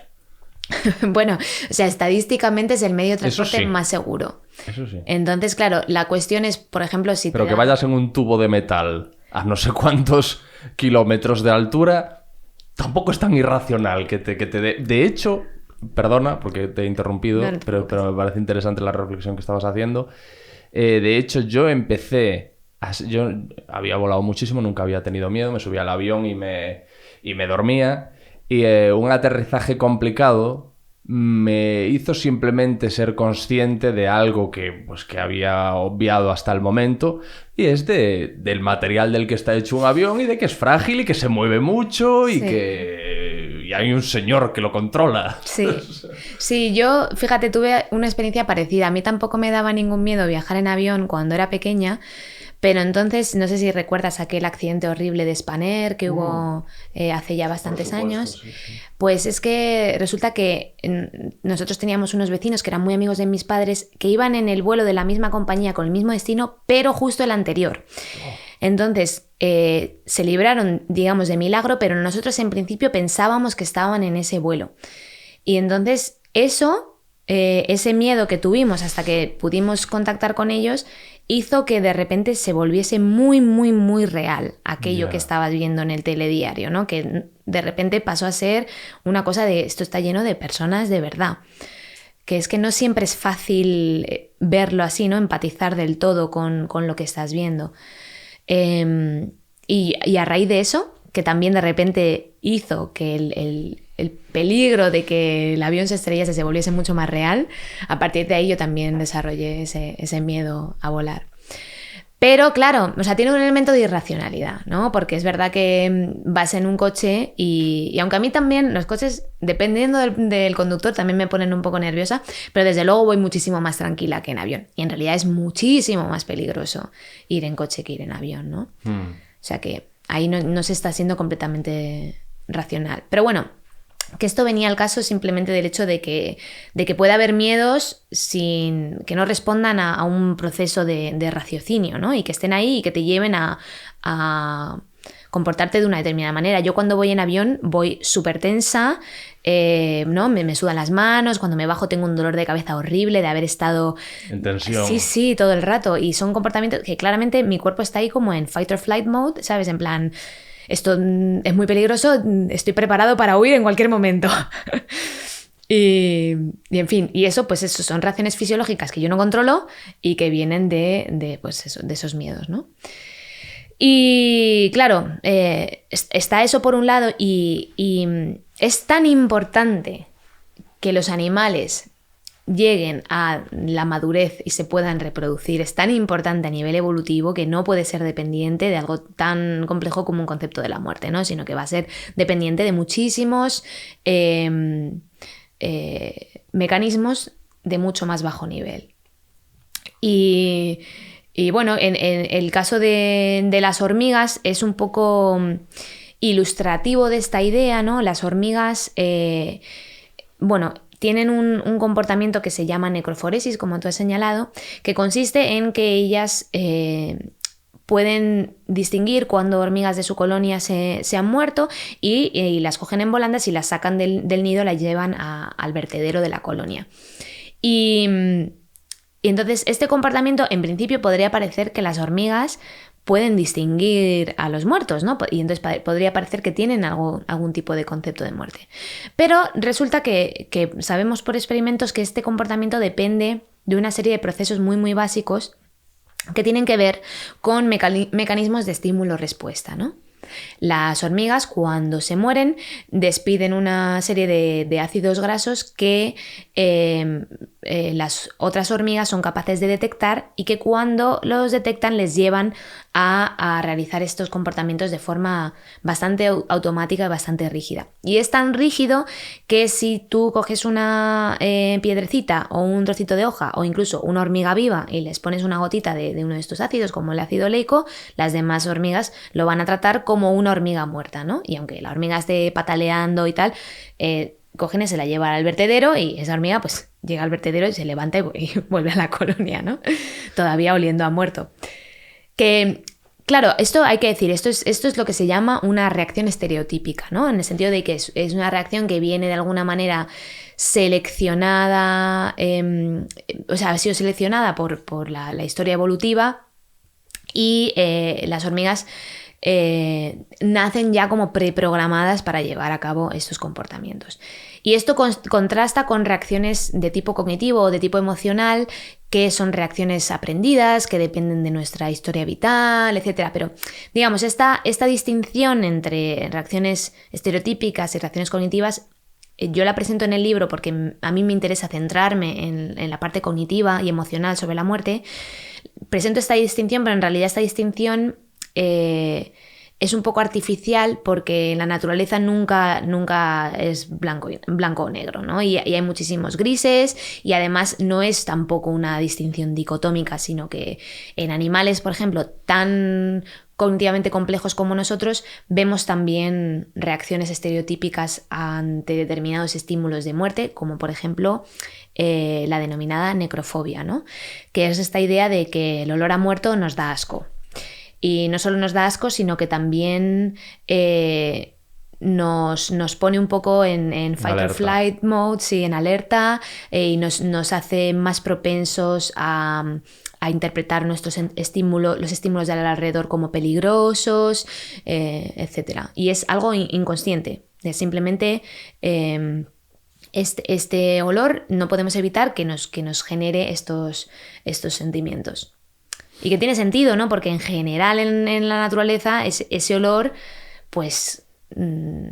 Bueno, o sea, estadísticamente es el medio de transporte más seguro. Eso sí. Entonces, claro, la cuestión es, por ejemplo, si Pero que vayas en un tubo de metal a no sé cuántos kilómetros de altura, tampoco es tan irracional que te dé. De hecho, perdona porque te he interrumpido, pero me parece interesante la reflexión que estabas haciendo. De hecho, yo había volado muchísimo, nunca había tenido miedo, me subía al avión y me dormía. Y un aterrizaje complicado me hizo simplemente ser consciente de algo que había obviado hasta el momento, y es del material del que está hecho un avión y de que es frágil y que se mueve mucho y que hay un señor que lo controla. Sí, yo, fíjate, tuve una experiencia parecida. A mí tampoco me daba ningún miedo viajar en avión cuando era pequeña. Pero entonces, no sé si recuerdas aquel accidente horrible de Spanair que hubo hace ya bastantes años. Sí. Pues es que resulta que nosotros teníamos unos vecinos que eran muy amigos de mis padres que iban en el vuelo de la misma compañía con el mismo destino, pero justo el anterior. Entonces, se libraron, digamos, de milagro, pero nosotros en principio pensábamos que estaban en ese vuelo. Y entonces ese miedo que tuvimos hasta que pudimos contactar con ellos hizo que de repente se volviese muy, muy, muy real aquello que estabas viendo en el telediario, ¿no? Que de repente pasó a ser una cosa de esto está lleno de personas de verdad. Que es que no siempre es fácil verlo así, ¿no? Empatizar del todo con lo que estás viendo. Y a raíz de eso, que también de repente hizo que el peligro de que el avión se estrellase se volviese mucho más real, a partir de ahí yo también desarrollé ese miedo a volar. Pero claro, o sea, tiene un elemento de irracionalidad, ¿no? Porque es verdad que vas en un coche y aunque a mí también los coches, dependiendo del conductor, también me ponen un poco nerviosa, pero desde luego voy muchísimo más tranquila que en avión. Y en realidad es muchísimo más peligroso ir en coche que ir en avión, ¿no? O sea que ahí no se está siendo completamente racional. Pero bueno, que esto venía al caso simplemente del hecho de que puede haber miedos sin que no respondan a un proceso de raciocinio, ¿no? Y que estén ahí y que te lleven a comportarte de una determinada manera. Yo cuando voy en avión voy súper tensa, ¿no? Me sudan las manos, cuando me bajo tengo un dolor de cabeza horrible de haber estado... En tensión. Sí, todo el rato. Y son comportamientos que claramente mi cuerpo está ahí como en fight or flight mode, ¿sabes? En plan... Esto es muy peligroso, estoy preparado para huir en cualquier momento. y en fin, y eso, pues eso, son reacciones fisiológicas que yo no controlo y que vienen de esos miedos, ¿no? Y claro, está eso por un lado y es tan importante que los animales lleguen a la madurez y se puedan reproducir, es tan importante a nivel evolutivo que no puede ser dependiente de algo tan complejo como un concepto de la muerte, ¿no? Sino que va a ser dependiente de muchísimos mecanismos de mucho más bajo nivel. Y bueno, en el caso de las hormigas es un poco ilustrativo de esta idea, ¿no? Las hormigas, tienen un comportamiento que se llama necroforesis, como tú has señalado, que consiste en que ellas pueden distinguir cuando hormigas de su colonia se han muerto y las cogen en volandas y las sacan del nido, las llevan al vertedero de la colonia. Y entonces este comportamiento en principio podría parecer que las hormigas pueden distinguir a los muertos, ¿no? Y entonces podría parecer que tienen algún tipo de concepto de muerte. Pero resulta que sabemos por experimentos que este comportamiento depende de una serie de procesos muy, muy básicos que tienen que ver con mecanismos de estímulo-respuesta, ¿no? Las hormigas, cuando se mueren, despiden una serie de ácidos grasos que las otras hormigas son capaces de detectar y que cuando los detectan les llevan a realizar estos comportamientos de forma bastante automática y bastante rígida. Y es tan rígido que si tú coges una piedrecita o un trocito de hoja o incluso una hormiga viva y les pones una gotita de uno de estos ácidos, como el ácido oleico, las demás hormigas lo van a tratar como una hormiga muerta, ¿no? Y aunque la hormiga esté pataleando y tal, cogen y se la llevan al vertedero y esa hormiga pues llega al vertedero y se levanta y vuelve a la colonia, ¿no? Todavía oliendo a muerto. Que, claro, esto hay que decir, esto es lo que se llama una reacción estereotípica, ¿no? En el sentido de que es una reacción que viene de alguna manera seleccionada, ha sido seleccionada por la historia evolutiva y las hormigas nacen ya como preprogramadas para llevar a cabo estos comportamientos. Y esto contrasta con reacciones de tipo cognitivo o de tipo emocional, que son reacciones aprendidas, que dependen de nuestra historia vital, etc. Pero, digamos, esta distinción entre reacciones estereotípicas y reacciones cognitivas, yo la presento en el libro porque a mí me interesa centrarme en la parte cognitiva y emocional sobre la muerte. Presento esta distinción, pero en realidad esta distinción es un poco artificial porque en la naturaleza nunca es blanco o negro, ¿no? Y hay muchísimos grises y además no es tampoco una distinción dicotómica, sino que en animales, por ejemplo, tan cognitivamente complejos como nosotros, vemos también reacciones estereotípicas ante determinados estímulos de muerte, como por ejemplo la denominada necrofobia, ¿no? Que es esta idea de que el olor a muerto nos da asco. Y no solo nos da asco, sino que también nos pone un poco en fight or flight mode, sí, en alerta, y nos hace más propensos a interpretar los estímulos de alrededor como peligrosos, etc. Y es algo inconsciente, es simplemente este olor no podemos evitar que nos genere estos sentimientos. Y que tiene sentido, ¿no? Porque en general en la naturaleza ese olor pues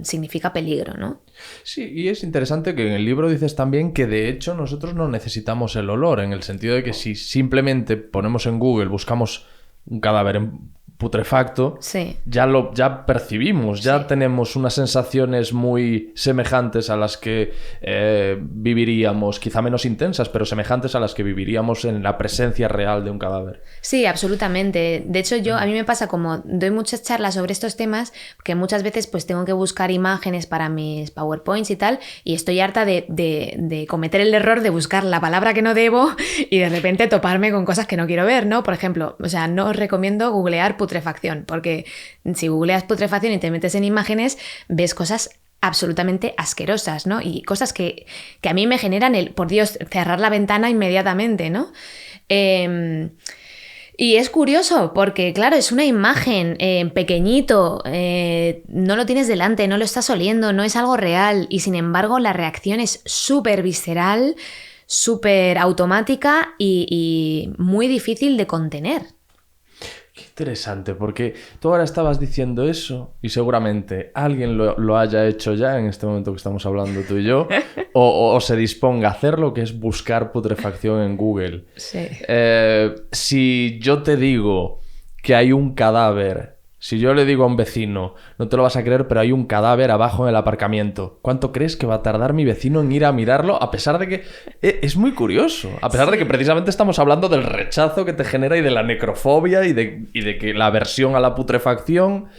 significa peligro, ¿no? Sí, y es interesante que en el libro dices también que de hecho nosotros no necesitamos el olor, en el sentido de que si simplemente ponemos en Google, buscamos un cadáver putrefacto, sí. ya percibimos, ya tenemos unas sensaciones muy semejantes a las que viviríamos, quizá menos intensas, pero semejantes a las que viviríamos en la presencia real de un cadáver. Sí, absolutamente. De hecho, a mí me pasa como doy muchas charlas sobre estos temas, que muchas veces pues tengo que buscar imágenes para mis PowerPoints y tal, y estoy harta de cometer el error de buscar la palabra que no debo y de repente toparme con cosas que no quiero ver, ¿no? Por ejemplo, o sea, no os recomiendo googlear putrefacción, porque si googleas putrefacción y te metes en imágenes, ves cosas absolutamente asquerosas, ¿no? Y cosas que a mí me generan por Dios, cerrar la ventana inmediatamente, ¿no? Y es curioso porque, claro, es una imagen pequeñito, no lo tienes delante, no lo estás oliendo, no es algo real y sin embargo la reacción es súper visceral, súper automática y muy difícil de contener. Qué interesante, porque tú ahora estabas diciendo eso y seguramente alguien lo haya hecho ya en este momento que estamos hablando tú y yo, o se disponga a hacerlo, que es buscar putrefacción en Google. Sí. Si yo te digo que hay un cadáver, si yo le digo a un vecino, no te lo vas a creer, pero hay un cadáver abajo en el aparcamiento, ¿cuánto crees que va a tardar mi vecino en ir a mirarlo? A pesar de que es muy curioso, a pesar de que precisamente estamos hablando del rechazo que te genera y de la necrofobia y de que la aversión a la putrefacción,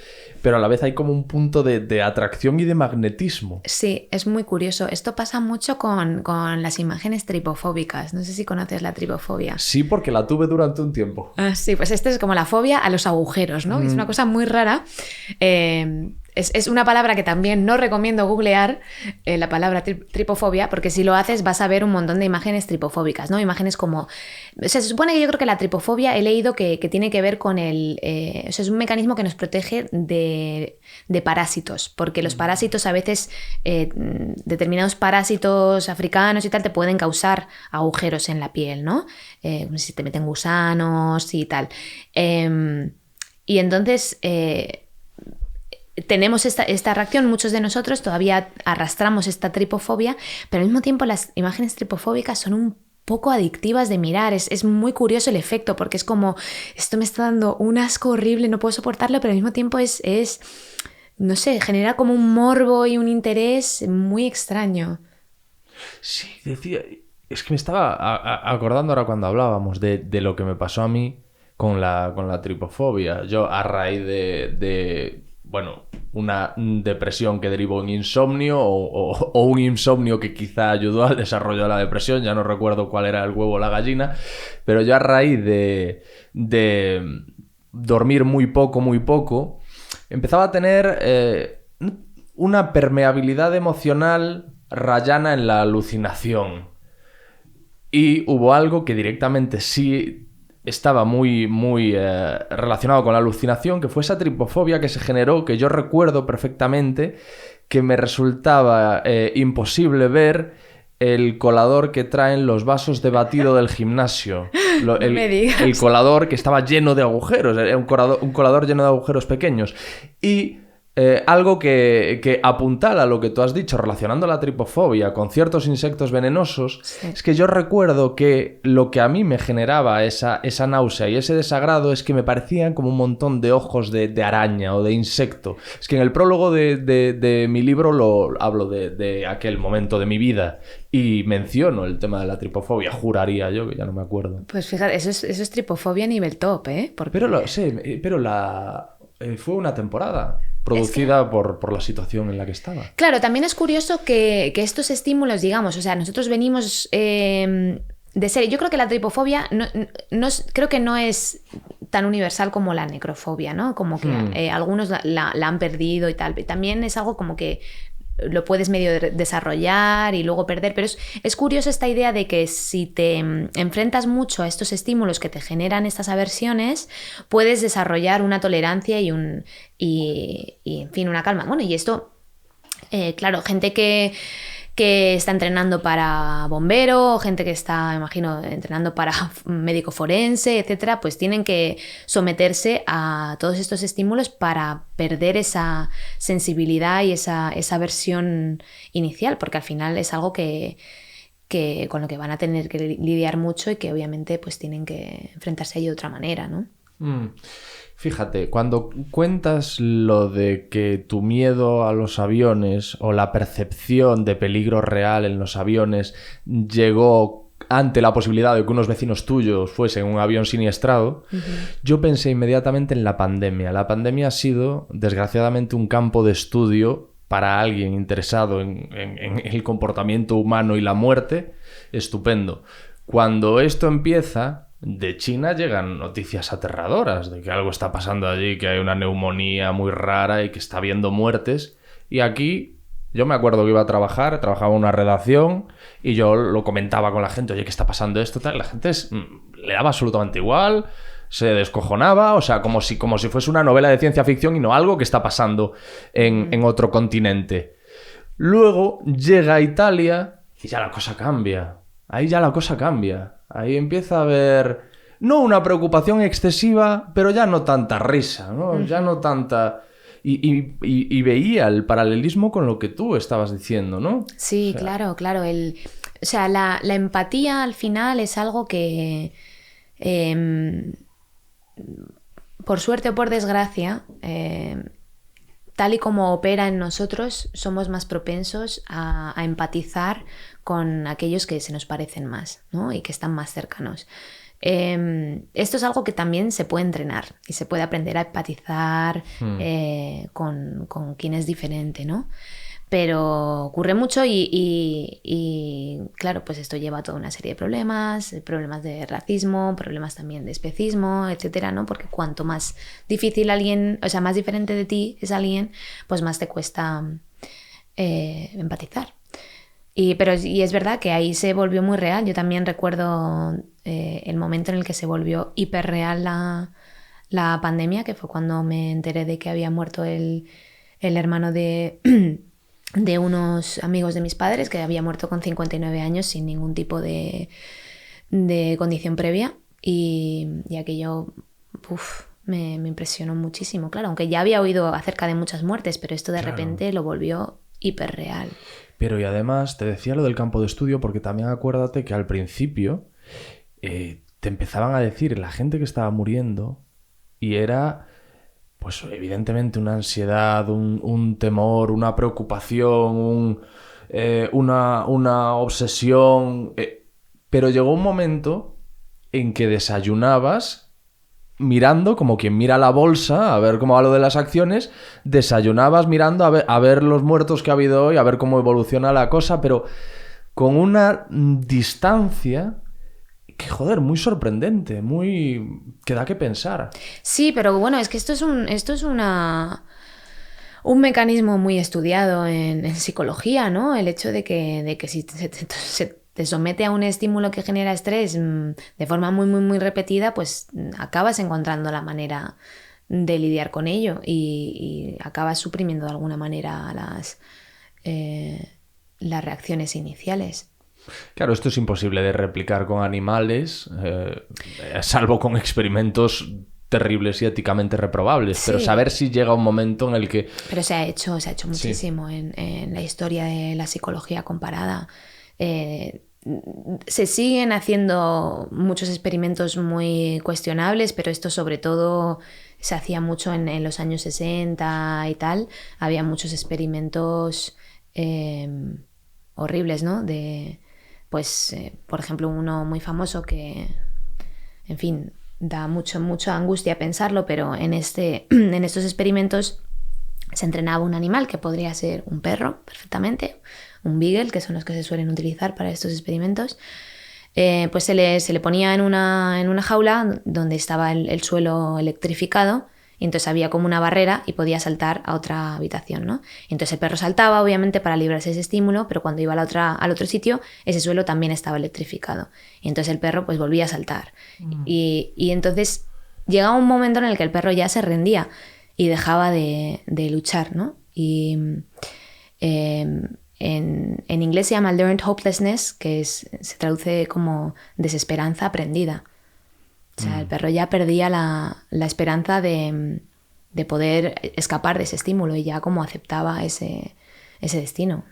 pero a la vez hay como un punto de atracción y de magnetismo. Sí, es muy curioso. Esto pasa mucho con las imágenes tripofóbicas. No sé si conoces la tripofobia. Sí, porque la tuve durante un tiempo. Sí, pues esta es como la fobia a los agujeros, ¿no? Es una cosa muy rara. Es una palabra que también no recomiendo googlear, la palabra tripofobia, porque si lo haces vas a ver un montón de imágenes tripofóbicas, ¿no? Imágenes como... O sea, se supone que yo creo que la tripofobia he leído que tiene que ver con el... o sea, es un mecanismo que nos protege de parásitos, porque los parásitos a veces, determinados parásitos africanos y tal, te pueden causar agujeros en la piel, ¿no? Si te meten gusanos y tal. Y entonces... tenemos esta reacción, muchos de nosotros todavía arrastramos esta tripofobia, pero al mismo tiempo las imágenes tripofóbicas son un poco adictivas de mirar, es muy curioso el efecto, porque es como, esto me está dando un asco horrible, no puedo soportarlo, pero al mismo tiempo es no sé, genera como un morbo y un interés muy extraño. Sí, decía, es que me estaba acordando ahora cuando hablábamos de lo que me pasó a mí con la tripofobia. Yo a raíz de bueno, una depresión que derivó en insomnio o un insomnio que quizá ayudó al desarrollo de la depresión, ya no recuerdo cuál era el huevo o la gallina, pero yo a raíz de dormir muy poco, empezaba a tener una permeabilidad emocional rayana en la alucinación. Y hubo algo que directamente sí estaba muy relacionado con la alucinación, que fue esa tripofobia que se generó, que yo recuerdo perfectamente, que me resultaba imposible ver el colador que traen los vasos de batido del gimnasio. El colador que estaba lleno de agujeros, era un colador lleno de agujeros pequeños. Y algo que apuntala a lo que tú has dicho, relacionando la tripofobia con ciertos insectos venenosos, sí. Es que yo recuerdo que lo que a mí me generaba esa náusea y ese desagrado es que me parecían como un montón de ojos de araña o de insecto. Es que en el prólogo de mi libro hablo de aquel momento de mi vida y menciono el tema de la tripofobia, juraría yo, que ya no me acuerdo. Pues fíjate, eso es tripofobia a nivel top, ¿eh? Porque... Pero fue una temporada producida por la situación en la que estaba. Claro, también es curioso que estos estímulos, digamos, o sea, nosotros venimos de serie. Yo creo que la tripofobia creo que no es tan universal como la necrofobia, ¿no? Como que algunos la han perdido y tal. También es algo como que lo puedes medio desarrollar y luego perder, pero es curioso esta idea de que si te enfrentas mucho a estos estímulos que te generan estas aversiones, puedes desarrollar una tolerancia y en fin, una calma. Bueno, y esto, claro, gente que que está entrenando para bombero, gente que está, imagino, entrenando para médico forense, etcétera, pues tienen que someterse a todos estos estímulos para perder esa sensibilidad y esa versión inicial, porque al final es algo que con lo que van a tener que lidiar mucho y que obviamente pues tienen que enfrentarse a ello de otra manera, ¿no? Fíjate, cuando cuentas lo de que tu miedo a los aviones o la percepción de peligro real en los aviones llegó ante la posibilidad de que unos vecinos tuyos fuesen un avión siniestrado, yo pensé inmediatamente en la pandemia. La pandemia ha sido, desgraciadamente, un campo de estudio para alguien interesado en el comportamiento humano y la muerte, estupendo. Cuando esto empieza, de China llegan noticias aterradoras de que algo está pasando allí, que hay una neumonía muy rara y que está habiendo muertes. Y aquí, yo me acuerdo que iba a trabajar, trabajaba en una redacción y yo lo comentaba con la gente, oye, ¿qué está pasando esto? Tal. La gente le daba absolutamente igual, se descojonaba, o sea, como si fuese una novela de ciencia ficción y no algo que está pasando en otro continente. Luego llega a Italia y ya la cosa cambia. Ahí ya la cosa cambia. Ahí empieza a haber, no una preocupación excesiva, pero ya no tanta risa, ¿no? Ya no tanta... Y veía el paralelismo con lo que tú estabas diciendo, ¿no? Sí, o sea... claro. O sea, la empatía al final es algo que... por suerte o por desgracia, tal y como opera en nosotros, somos más propensos a empatizar con aquellos que se nos parecen más, ¿no? Y que están más cercanos. Esto es algo que también se puede entrenar y se puede aprender a empatizar con quien es diferente, ¿no? Pero ocurre mucho y claro, pues esto lleva a toda una serie de problemas de racismo, problemas también de especismo, etcétera, ¿no? Porque cuanto más difícil alguien, o sea, más diferente de ti es alguien, pues más te cuesta empatizar. Y es verdad que ahí se volvió muy real. Yo también recuerdo el momento en el que se volvió hiperreal la pandemia, que fue cuando me enteré de que había muerto el hermano de unos amigos de mis padres, que había muerto con 59 años sin ningún tipo de condición previa. Y aquello me impresionó muchísimo. Claro, aunque ya había oído acerca de muchas muertes, pero esto de repente lo volvió hiperreal. Pero y además te decía lo del campo de estudio porque también acuérdate que al principio te empezaban a decir la gente que estaba muriendo y era pues evidentemente una ansiedad, un temor, una preocupación, una obsesión, pero llegó un momento en que desayunabas mirando como quien mira la bolsa, a ver cómo va lo de las acciones, desayunabas mirando a ver los muertos que ha habido hoy, a ver cómo evoluciona la cosa, pero con una distancia que, joder, muy sorprendente, que da que pensar. Sí, pero bueno, es que esto es un mecanismo muy estudiado en psicología, ¿no? El hecho de que si te somete a un estímulo que genera estrés de forma muy, muy, muy repetida, pues acabas encontrando la manera de lidiar con ello y acabas suprimiendo de alguna manera las reacciones iniciales. Claro, esto es imposible de replicar con animales, salvo con experimentos terribles y éticamente reprobables, sí. Pero saber si llega un momento en el que... Pero se ha hecho muchísimo en la historia de la psicología comparada. Se siguen haciendo muchos experimentos muy cuestionables, pero esto sobre todo se hacía mucho en los años 60 y tal. Había muchos experimentos horribles, ¿no? Por ejemplo, uno muy famoso que, en fin, da mucha angustia pensarlo, pero en estos experimentos se entrenaba un animal que podría ser un perro perfectamente, un beagle, que son los que se suelen utilizar para estos experimentos. Pues se le ponía en una jaula donde estaba el suelo electrificado, y entonces había como una barrera y podía saltar a otra habitación, ¿no? Y entonces el perro saltaba, obviamente, para librarse de ese estímulo, pero cuando iba al otro sitio, ese suelo también estaba electrificado. Y entonces el perro pues volvía a saltar. Y entonces llegaba un momento en el que el perro ya se rendía y dejaba de luchar, ¿no? Y en en inglés se llama learned hopelessness, que se traduce como desesperanza aprendida. O sea, el perro ya perdía la esperanza de poder escapar de ese estímulo y ya como aceptaba ese destino.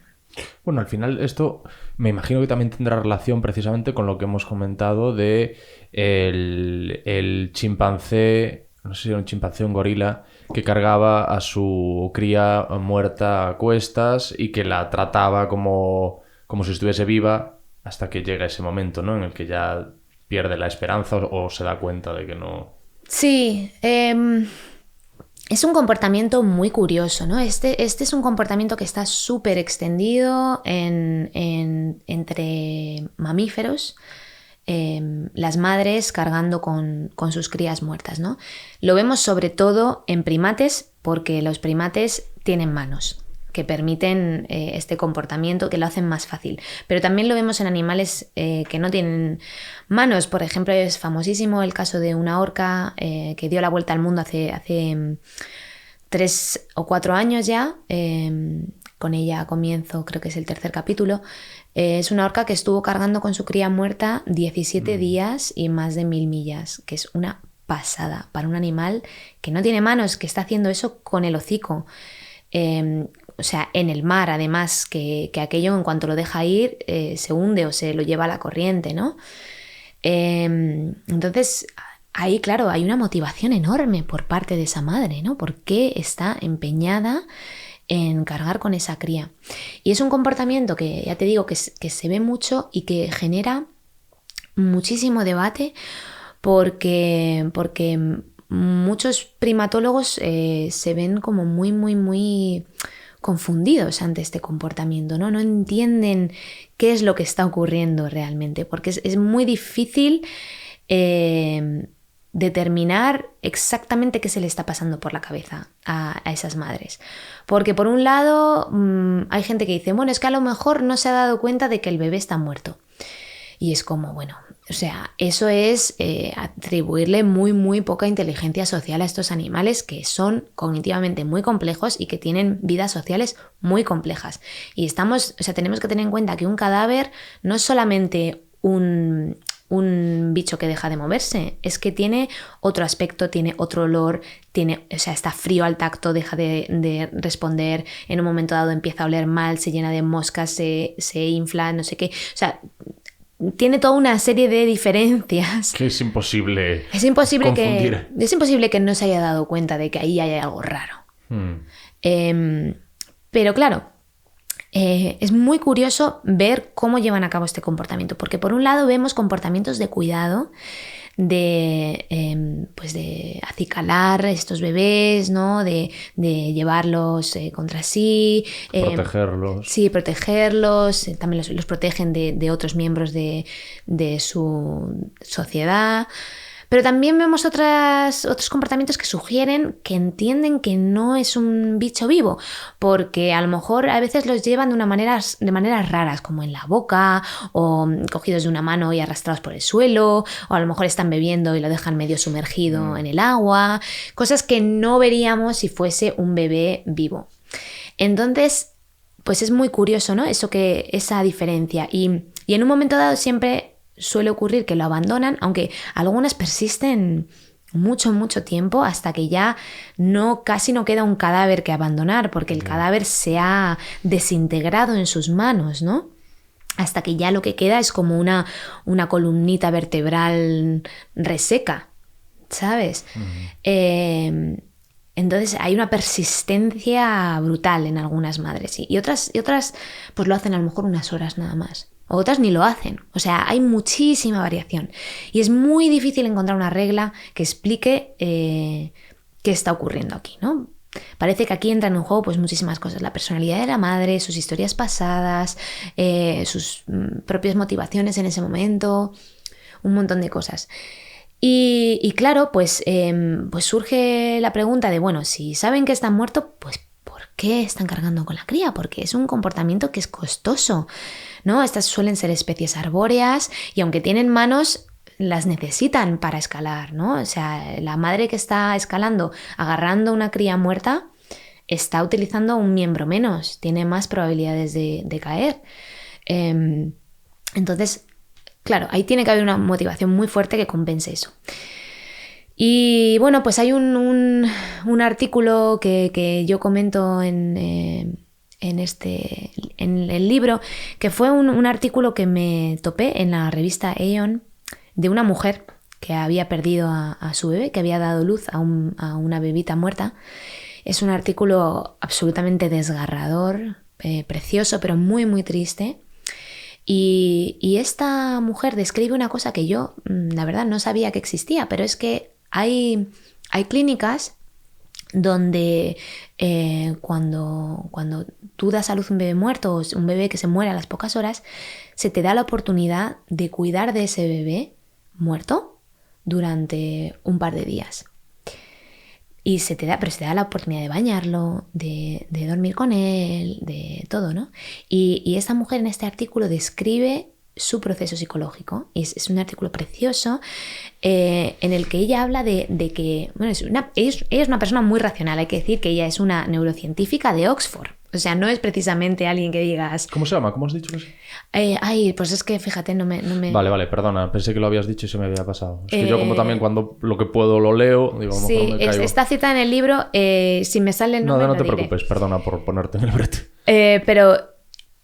Bueno, al final esto me imagino que también tendrá relación precisamente con lo que hemos comentado de el chimpancé, no sé si era un chimpancé o un gorila, que cargaba a su cría muerta a cuestas y que la trataba como si estuviese viva hasta que llega ese momento, ¿no? En el que ya pierde la esperanza o se da cuenta de que no... Sí, es un comportamiento muy curioso, ¿no? Este es un comportamiento que está súper extendido entre mamíferos, las madres cargando con sus crías muertas, ¿no? Lo vemos sobre todo en primates porque los primates tienen manos que permiten este comportamiento, que lo hacen más fácil. Pero también lo vemos en animales que no tienen manos. Por ejemplo, es famosísimo el caso de una orca que dio la vuelta al mundo hace 3 o 4 años ya. Con ella comienzo, creo que es el 3er capítulo. Es una orca que estuvo cargando con su cría muerta 17 días y más de 1000 millas, que es una pasada para un animal que no tiene manos, que está haciendo eso con el hocico. O sea, en el mar, además, que aquello en cuanto lo deja ir se hunde o se lo lleva a la corriente, ¿no? Entonces, ahí, claro, hay una motivación enorme por parte de esa madre, ¿no? ¿Por qué está empeñada en cargar con esa cría? Y es un comportamiento que, ya te digo, que se ve mucho y que genera muchísimo debate porque muchos primatólogos se ven como muy confundidos ante este comportamiento, ¿no? No entienden qué es lo que está ocurriendo realmente, porque es muy difícil determinar exactamente qué se le está pasando por la cabeza a esas madres. Porque por un lado hay gente que dice, bueno, es que a lo mejor no se ha dado cuenta de que el bebé está muerto. Y es como, bueno, o sea, eso es atribuirle muy poca inteligencia social a estos animales que son cognitivamente muy complejos y que tienen vidas sociales muy complejas. Y tenemos que tener en cuenta que un cadáver no es solamente un bicho que deja de moverse, es que tiene otro aspecto, tiene otro olor, está frío al tacto, deja de responder, en un momento dado empieza a oler mal, se llena de moscas, se infla, no sé qué, o sea, tiene toda una serie de diferencias. Que es imposible confundir. Es imposible que no se haya dado cuenta de que ahí hay algo raro. Pero claro, es muy curioso ver cómo llevan a cabo este comportamiento, porque por un lado vemos comportamientos de cuidado, de acicalar estos bebés, ¿no? De llevarlos contra sí. Protegerlos. Sí, protegerlos. También los protegen de otros miembros de su sociedad. Pero también vemos otros comportamientos que sugieren que entienden que no es un bicho vivo, porque a lo mejor a veces los llevan de maneras raras, como en la boca, o cogidos de una mano y arrastrados por el suelo, o a lo mejor están bebiendo y lo dejan medio sumergido en el agua, cosas que no veríamos si fuese un bebé vivo. Entonces, pues es muy curioso, ¿no? Esa diferencia. Y en un momento dado siempre suele ocurrir que lo abandonan, aunque algunas persisten mucho tiempo hasta que ya casi no queda un cadáver que abandonar, porque el cadáver se ha desintegrado en sus manos, ¿no? Hasta que ya lo que queda es como una columnita vertebral reseca, ¿sabes? Entonces hay una persistencia brutal en algunas madres y otras pues lo hacen a lo mejor unas horas nada más. Otras ni lo hacen. O sea, hay muchísima variación. Y es muy difícil encontrar una regla que explique qué está ocurriendo aquí, ¿no? Parece que aquí entran en juego pues muchísimas cosas. La personalidad de la madre, sus historias pasadas, sus propias motivaciones en ese momento, un montón de cosas. Y claro, pues surge la pregunta de, bueno, si saben que están muertos, pues ¿por qué están cargando con la cría? Porque es un comportamiento que es costoso, ¿no? Estas suelen ser especies arbóreas y aunque tienen manos, las necesitan para escalar, ¿no? O sea, la madre que está escalando, agarrando una cría muerta, está utilizando un miembro menos, tiene más probabilidades de caer. Entonces, claro, ahí tiene que haber una motivación muy fuerte que compense eso. Y bueno, pues hay un artículo que yo comento en el libro, que fue un artículo que me topé en la revista Aeon de una mujer que había perdido a su bebé, que había dado luz a una bebita muerta. Es un artículo absolutamente desgarrador, precioso, pero muy, muy triste. Y esta mujer describe una cosa que yo, la verdad, no sabía que existía, pero es que hay clínicas donde cuando tú das a luz un bebé muerto o un bebé que se muere a las pocas horas, se te da la oportunidad de cuidar de ese bebé muerto durante un par de días. Y se te da la oportunidad de bañarlo, de dormir con él, de todo, ¿no? Y esta mujer en este artículo describe su proceso psicológico. Y es un artículo precioso en el que ella habla de que... Bueno, ella es una persona muy racional. Hay que decir que ella es una neurocientífica de Oxford. O sea, no es precisamente alguien que digas... ¿Cómo se llama? ¿Cómo has dicho eso? Pues es que fíjate, no me... Vale, perdona. Pensé que lo habías dicho y se me había pasado. Es que yo como también cuando lo que puedo lo leo, digo, a lo mejor me caigo. Está citada en el libro. Si me sale el nombre, No te diré. preocupes, perdona por ponerte en el brete. Pero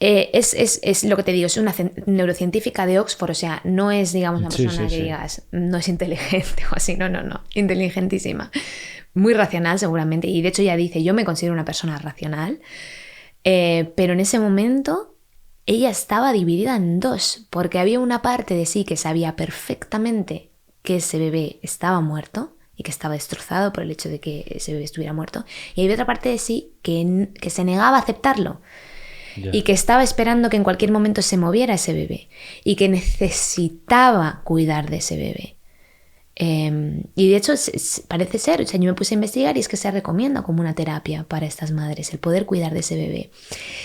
es lo que te digo, es una neurocientífica de Oxford, o sea, no es, digamos, una persona que digas, no es inteligente o así, no, inteligentísima. Muy racional seguramente, y de hecho ella dice, yo me considero una persona racional, pero en ese momento ella estaba dividida en dos, porque había una parte de sí que sabía perfectamente que ese bebé estaba muerto y que estaba destrozado por el hecho de que ese bebé estuviera muerto, y había otra parte de sí que se negaba a aceptarlo. Yeah. Y que estaba esperando que en cualquier momento se moviera ese bebé y que necesitaba cuidar de ese bebé. Y de hecho parece ser, o sea, yo me puse a investigar y es que se recomienda como una terapia para estas madres, el poder cuidar de ese bebé.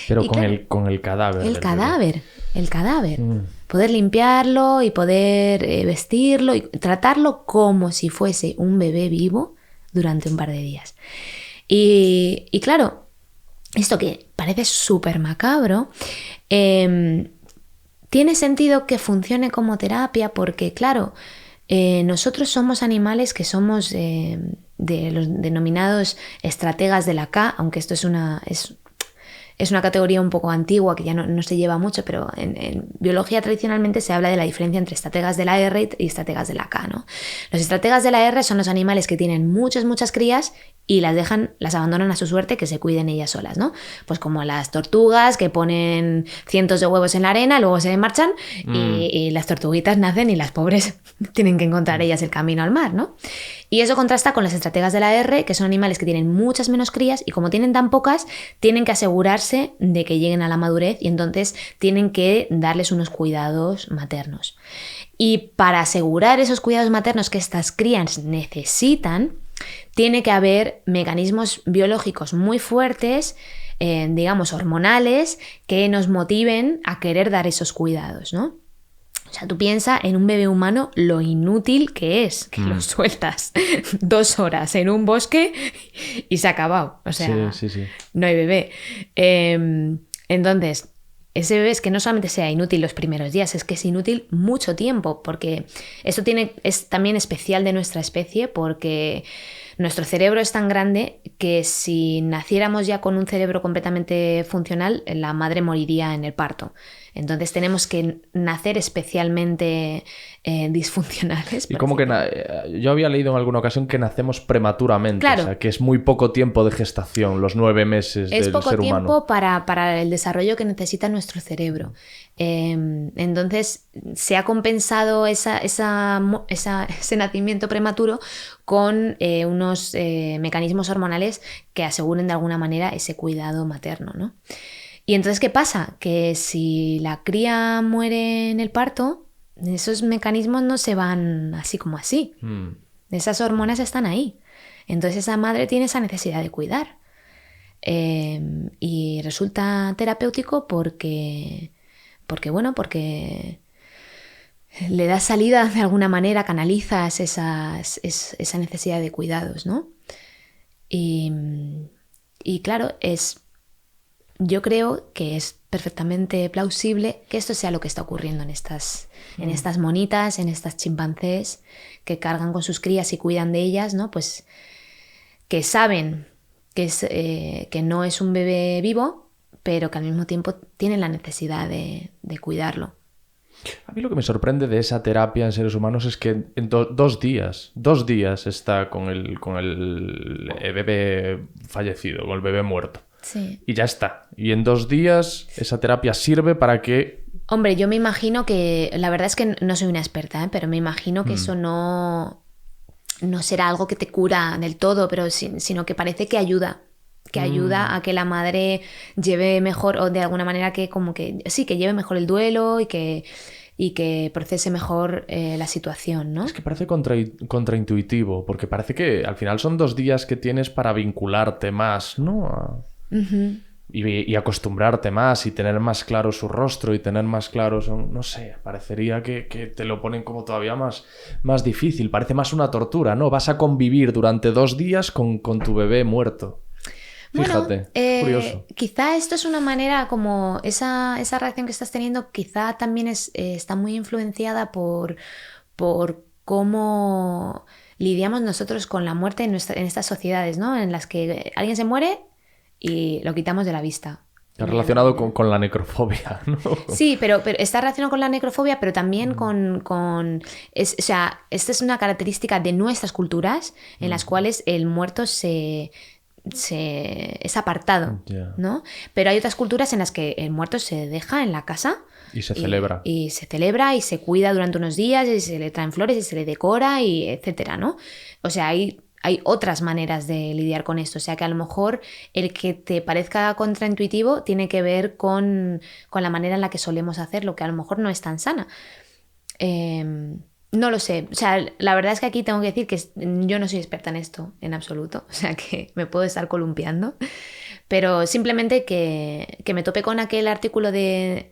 Pero con el cadáver. El cadáver. Poder limpiarlo y poder vestirlo y tratarlo como si fuese un bebé vivo durante un par de días. Y claro, esto que parece súper macabro, tiene sentido que funcione como terapia porque, claro, nosotros somos animales que somos de los denominados estrategas de la K, aunque esto es una categoría un poco antigua que ya no se lleva mucho, pero en biología tradicionalmente se habla de la diferencia entre estrategas de la R y estrategas de la K, ¿no? Los estrategas de la R son los animales que tienen muchas crías y las abandonan a su suerte, que se cuiden ellas solas, ¿no? Pues como las tortugas que ponen cientos de huevos en la arena, luego se marchan y las tortuguitas nacen y las pobres tienen que encontrar ellas el camino al mar, ¿no? Y eso contrasta con las estrategas de la R, que son animales que tienen muchas menos crías y como tienen tan pocas, tienen que asegurarse de que lleguen a la madurez y entonces tienen que darles unos cuidados maternos. Y para asegurar esos cuidados maternos que estas crías necesitan, tiene que haber mecanismos biológicos muy fuertes, digamos hormonales, que nos motiven a querer dar esos cuidados, ¿no? O sea, tú piensas en un bebé humano lo inútil que es, que lo sueltas 2 horas en un bosque y se ha acabado. O sea, sí. No hay bebé. Entonces, ese bebé es que no solamente sea inútil los primeros días, es que es inútil mucho tiempo, porque esto es también especial de nuestra especie, porque nuestro cerebro es tan grande que si naciéramos ya con un cerebro completamente funcional, la madre moriría en el parto. Entonces tenemos que nacer especialmente disfuncionales. Y como que yo había leído en alguna ocasión que nacemos prematuramente, claro. O sea, que es muy poco tiempo de gestación, los 9 meses del ser humano. Es poco tiempo para el desarrollo que necesita nuestro cerebro. Entonces se ha compensado ese nacimiento prematuro con unos mecanismos hormonales que aseguren de alguna manera ese cuidado materno, ¿no? Y entonces, ¿qué pasa? Que si la cría muere en el parto, esos mecanismos no se van así como así. Esas hormonas están ahí. Entonces esa madre tiene esa necesidad de cuidar. Y resulta terapéutico porque le das salida de alguna manera, canalizas esa necesidad de cuidados, ¿no? Y claro, yo creo que es perfectamente plausible que esto sea lo que está ocurriendo en estas monitas, en estas chimpancés que cargan con sus crías y cuidan de ellas, ¿no? Pues que saben que no es un bebé vivo, pero que al mismo tiempo tienen la necesidad de cuidarlo. A mí lo que me sorprende de esa terapia en seres humanos es que en 2 días está con el bebé fallecido, con el bebé muerto. Sí. Y ya está. Y en 2 días esa terapia sirve para que... Hombre, yo me imagino que, la verdad es que no soy una experta, pero me imagino que eso no será algo que te cura del todo, pero sino que parece que ayuda a que la madre lleve mejor, o de alguna manera que lleve mejor el duelo y que procese mejor la situación, ¿no? Es que parece contraintuitivo, porque parece que al final son 2 días que tienes para vincularte más, ¿no? Y acostumbrarte más y tener más claro su rostro y tener más claro, no sé, parecería que te lo ponen como todavía más difícil, parece más una tortura, ¿no? Vas a convivir durante 2 días con tu bebé muerto. Fíjate, bueno, curioso. Quizá esto es una manera como esa reacción que estás teniendo, quizá también está muy influenciada por cómo lidiamos nosotros con la muerte en estas sociedades, ¿no? En las que alguien se muere y lo quitamos de la vista. Está relacionado con la necrofobia, ¿no? Sí, pero está relacionado con la necrofobia, pero también o sea, esta es una característica de nuestras culturas en las cuales el muerto es apartado, ¿no? Pero hay otras culturas en las que el muerto se deja en la casa y se celebra. Y se celebra y se cuida durante unos días y se le traen flores y se le decora y etcétera, ¿no? O sea, hay otras maneras de lidiar con esto. O sea, que a lo mejor el que te parezca contraintuitivo tiene que ver con la manera en la que solemos hacerlo, que a lo mejor no es tan sana. No lo sé. O sea, la verdad es que aquí tengo que decir que yo no soy experta en esto en absoluto. O sea, que me puedo estar columpiando. Pero simplemente que me topé con aquel artículo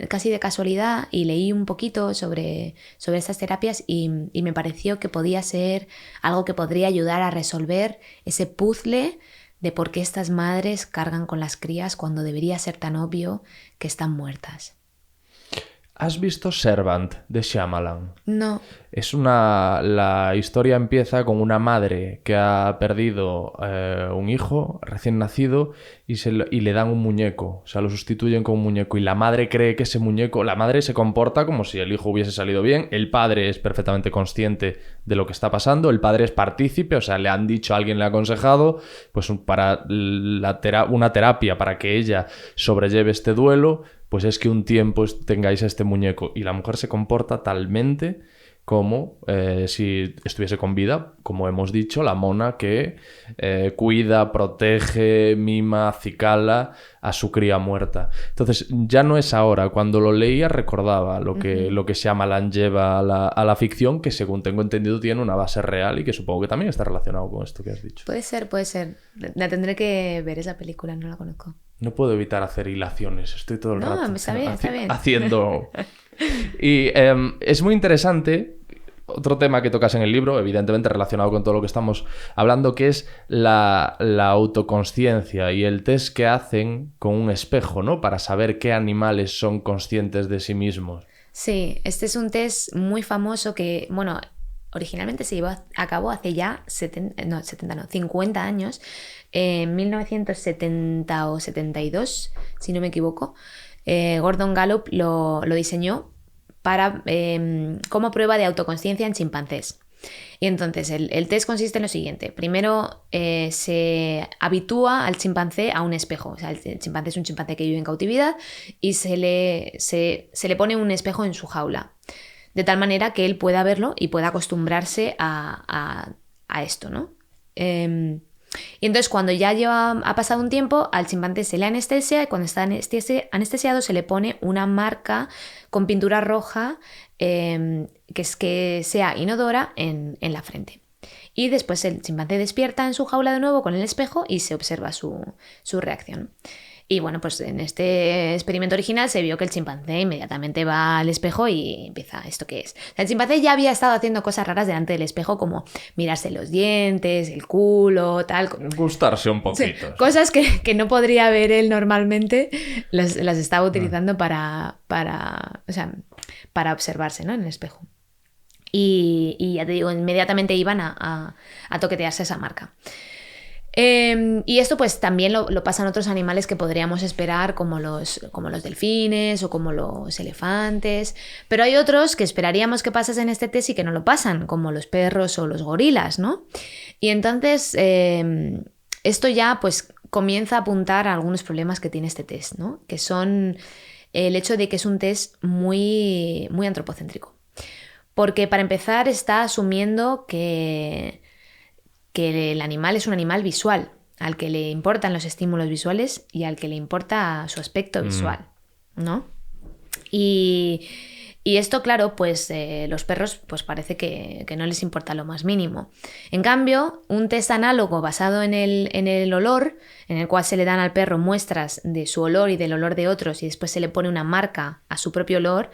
casi de casualidad y leí un poquito sobre estas terapias y me pareció que podía ser algo que podría ayudar a resolver ese puzzle de por qué estas madres cargan con las crías cuando debería ser tan obvio que están muertas. ¿Has visto Servant de Shyamalan? No. La historia empieza con una madre que ha perdido un hijo recién nacido y le dan un muñeco, o sea, lo sustituyen con un muñeco y la madre cree que ese muñeco, la madre se comporta como si el hijo hubiese salido bien, el padre es perfectamente consciente de lo que está pasando, el padre es partícipe, o sea, le han dicho, alguien le ha aconsejado, pues para una terapia para que ella sobrelleve este duelo, pues es que un tiempo tengáis este muñeco y la mujer se comporta talmente como si estuviese con vida, como hemos dicho, la mona que cuida, protege, mima, acicala a su cría muerta. Entonces, ya no es ahora. Cuando lo leía recordaba lo que Shyamalan lleva a la ficción, que según tengo entendido tiene una base real y que supongo que también está relacionado con esto que has dicho. Puede ser. La tendré que ver esa película, no la conozco. No puedo evitar hacer hilaciones, estoy todo el rato está bien. haciendo... Y es muy interesante otro tema que tocas en el libro, evidentemente relacionado con todo lo que estamos hablando, que es la autoconsciencia y el test que hacen con un espejo, ¿no? Para saber qué animales son conscientes de sí mismos. Sí, este es un test muy famoso que, bueno, originalmente se llevó a cabo hace ya 50 años, en 1970 o 72, si no me equivoco. Gordon Gallup lo diseñó como prueba de autoconsciencia en chimpancés. Y entonces el test consiste en lo siguiente. Primero se habitúa al chimpancé a un espejo. O sea, el chimpancé es un chimpancé que vive en cautividad y se le pone un espejo en su jaula, de tal manera que él pueda verlo y pueda acostumbrarse a esto, ¿no? Y entonces cuando ya ha pasado un tiempo, al chimpancé se le anestesia y cuando está anestesiado se le pone una marca con pintura roja que sea inodora en la frente. Y después el chimpancé despierta en su jaula de nuevo con el espejo y se observa su reacción. Y bueno, pues en este experimento original se vio que el chimpancé inmediatamente va al espejo y empieza, ¿esto qué es? O sea, el chimpancé ya había estado haciendo cosas raras delante del espejo, como mirarse los dientes, el culo, tal. Gustarse un poquito. Sí, cosas que no podría ver él normalmente, las estaba utilizando para observarse, ¿no? En el espejo. Y ya te digo, inmediatamente iban a toquetearse esa marca. Y esto pues también lo pasan otros animales que podríamos esperar, como los delfines o como los elefantes, pero hay otros que esperaríamos que pasasen este test y que no lo pasan, como los perros o los gorilas, ¿no? Y entonces esto ya pues comienza a apuntar a algunos problemas que tiene este test, ¿no? Que son el hecho de que es un test muy, muy antropocéntrico. Porque para empezar está asumiendo que el animal es un animal visual, al que le importan los estímulos visuales y al que le importa su aspecto visual, ¿no? Y esto, claro, pues los perros pues parece que no les importa lo más mínimo. En cambio, un test análogo basado en el olor, en el cual se le dan al perro muestras de su olor y del olor de otros y después se le pone una marca a su propio olor,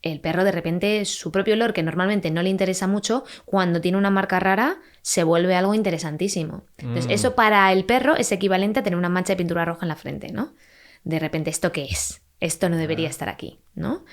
el perro de repente, su propio olor, que normalmente no le interesa mucho, cuando tiene una marca rara, se vuelve algo interesantísimo. Entonces, eso para el perro es equivalente a tener una mancha de pintura roja en la frente, ¿no? De repente, ¿esto qué es? Esto no debería estar aquí, ¿no?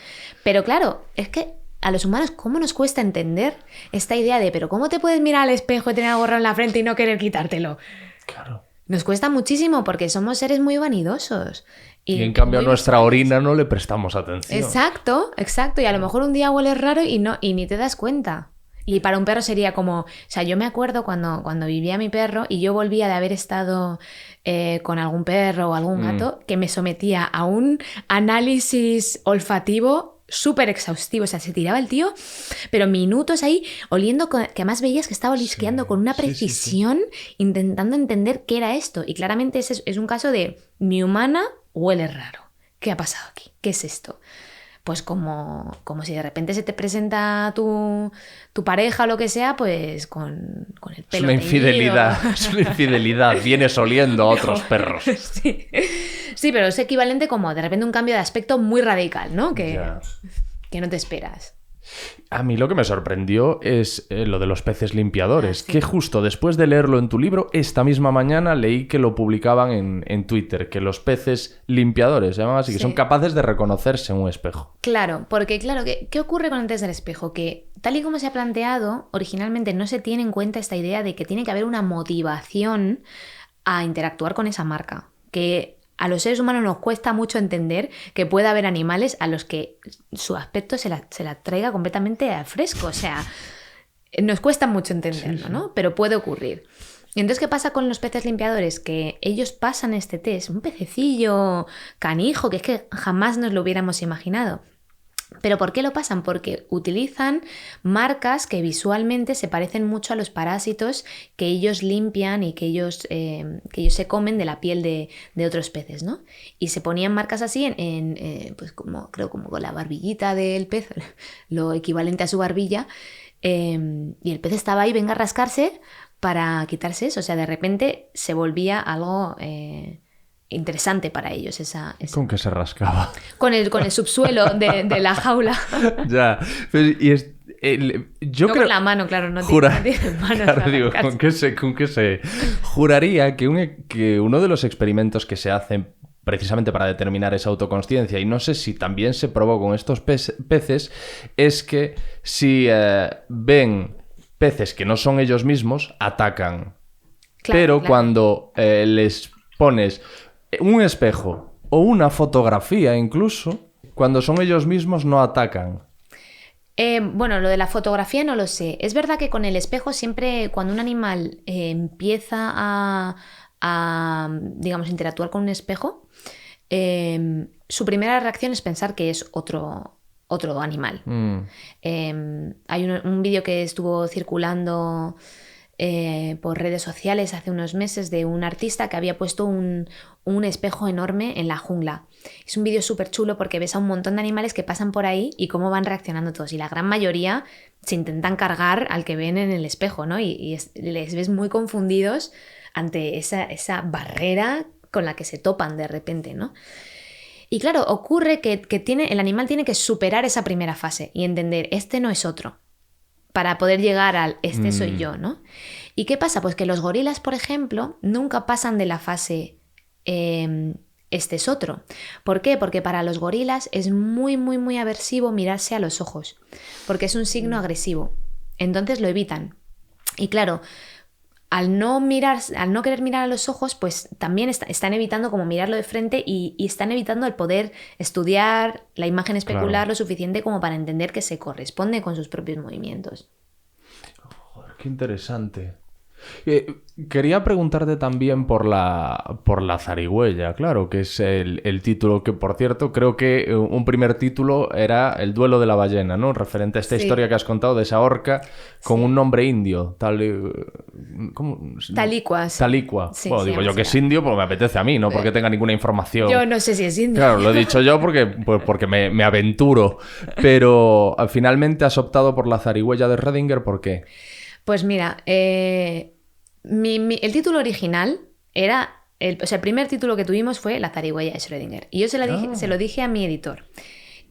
Pero claro, es que a los humanos, ¿cómo nos cuesta entender esta idea de, pero ¿cómo te puedes mirar al espejo y tener algo raro en la frente y no querer quitártelo? Claro. Nos cuesta muchísimo porque somos seres muy vanidosos. Y en cambio a nuestra orina no le prestamos atención. Exacto. Y a lo mejor un día hueles raro y ni te das cuenta. Y para un perro sería como... O sea, yo me acuerdo cuando vivía mi perro y yo volvía de haber estado con algún perro o algún gato que me sometía a un análisis olfativo súper exhaustivo. O sea, se tiraba el tío, pero minutos ahí oliendo, que además veías que estaba olisqueando con una precisión, intentando entender qué era esto. Y claramente ese es un caso de mi humana huele raro. ¿Qué ha pasado aquí? ¿Qué es esto? Pues como si de repente se te presenta tu pareja o lo que sea, pues con el pelo es una infidelidad, es una infidelidad. Vienes oliendo a otros perros. Sí, pero es equivalente como de repente un cambio de aspecto muy radical, ¿no? Que no te esperas. A mí lo que me sorprendió es lo de los peces limpiadores, que justo después de leerlo en tu libro, esta misma mañana leí que lo publicaban en Twitter, que los peces limpiadores, se llaman así, que son capaces de reconocerse en un espejo. Claro, porque claro, ¿qué ocurre con el test del espejo? Que tal y como se ha planteado, originalmente no se tiene en cuenta esta idea de que tiene que haber una motivación a interactuar con esa marca, que a los seres humanos nos cuesta mucho entender que pueda haber animales a los que su aspecto se la traiga completamente al fresco. O sea, nos cuesta mucho entenderlo, ¿no? Pero puede ocurrir. Y entonces, ¿qué pasa con los peces limpiadores? Que ellos pasan este test, un pececillo canijo, que es que jamás nos lo hubiéramos imaginado. ¿Pero por qué lo pasan? Porque utilizan marcas que visualmente se parecen mucho a los parásitos que ellos limpian y que ellos se comen de la piel de otros peces, ¿no? Y se ponían marcas así pues como con la barbillita del pez, lo equivalente a su barbilla, y el pez estaba ahí, venga a rascarse para quitarse eso. O sea, de repente se volvía algo... interesante para ellos esa... ¿Con qué se rascaba? Con el subsuelo de la jaula. Ya. Yo no creo... con la mano, claro, no tiene manos. Claro, digo, ¿con qué se...? Juraría que uno de los experimentos que se hacen precisamente para determinar esa autoconsciencia, y no sé si también se probó con estos peces, es que si ven peces que no son ellos mismos, atacan. Claro, pero cuando les pones un espejo o una fotografía incluso, cuando son ellos mismos no atacan. Bueno, lo de la fotografía no lo sé. Es verdad que con el espejo siempre, cuando un animal empieza a, digamos, interactuar con un espejo, su primera reacción es pensar que es otro animal. Hay un vídeo que estuvo circulando por redes sociales hace unos meses de un artista que había puesto un espejo enorme en la jungla. Es un vídeo súper chulo porque ves a un montón de animales que pasan por ahí y cómo van reaccionando todos, y la gran mayoría se intentan cargar al que ven en el espejo, ¿no? Y les ves muy confundidos ante esa barrera con la que se topan de repente, ¿no? Y claro, ocurre que el animal tiene que superar esa primera fase y entender, este no es otro, para poder llegar al este soy yo, ¿no? ¿Y qué pasa? Pues que los gorilas, por ejemplo, nunca pasan de la fase este es otro. ¿Por qué? Porque para los gorilas es muy, muy, muy aversivo mirarse a los ojos, porque es un signo agresivo. Entonces lo evitan. Y claro, al no querer mirar a los ojos, pues también están evitando como mirarlo de frente y están evitando el poder estudiar la imagen especular lo suficiente como para entender que se corresponde con sus propios movimientos. Joder, qué interesante. Quería preguntarte también por la zarigüeya, claro, que es el título que, por cierto, creo que un primer título era El duelo de la ballena, ¿no? Referente a esta historia que has contado de esa orca con un nombre indio, ¿cómo? Talicua. Talicua. Sí, Bueno, digo yo que es indio porque me apetece a mí, no porque tenga ninguna información. Yo no sé si es indio. Claro, lo he dicho yo porque me aventuro. Pero finalmente has optado por la zarigüeya de Schrödinger, ¿por qué? Pues mira, el título original era... el primer título que tuvimos fue La zarigüeya de Schrödinger. Y yo se lo dije a mi editor.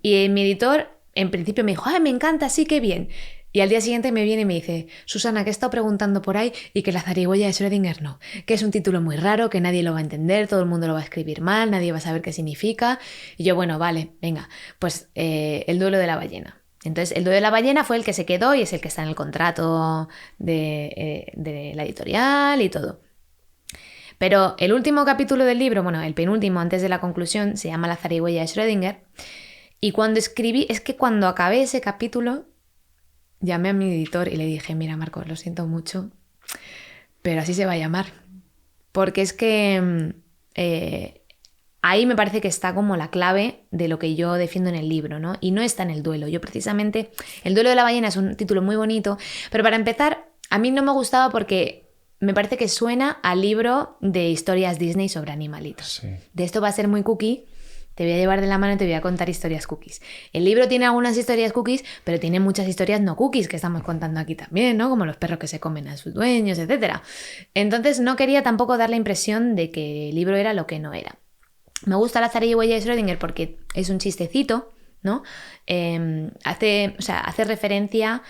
Y mi editor, en principio, me dijo, ¡ay, me encanta, sí, qué bien! Y al día siguiente me viene y me dice, Susana, que he estado preguntando por ahí y que La zarigüeya de Schrödinger no. Que es un título muy raro, que nadie lo va a entender, todo el mundo lo va a escribir mal, nadie va a saber qué significa. Y yo, bueno, vale, venga, pues El duelo de la ballena. Entonces, El duelo de la ballena fue el que se quedó y es el que está en el contrato de la editorial y todo. Pero el último capítulo del libro, bueno, el penúltimo antes de la conclusión, se llama La zarigüeya de Schrödinger. Y cuando acabé ese capítulo, llamé a mi editor y le dije, mira, Marcos, lo siento mucho, pero así se va a llamar. Porque es que... ahí me parece que está como la clave de lo que yo defiendo en el libro, ¿no? Y no está en el duelo. Yo precisamente... El duelo de la ballena es un título muy bonito, pero para empezar, a mí no me gustaba porque me parece que suena a libro de historias Disney sobre animalitos. Sí. De esto va a ser muy cookie. Te voy a llevar de la mano y te voy a contar historias cookies. El libro tiene algunas historias cookies, pero tiene muchas historias no cookies que estamos contando aquí también, ¿no? Como los perros que se comen a sus dueños, etc. Entonces no quería tampoco dar la impresión de que el libro era lo que no era. Me gusta La zarigüeya de Schrödinger porque es un chistecito, ¿no? Hace referencia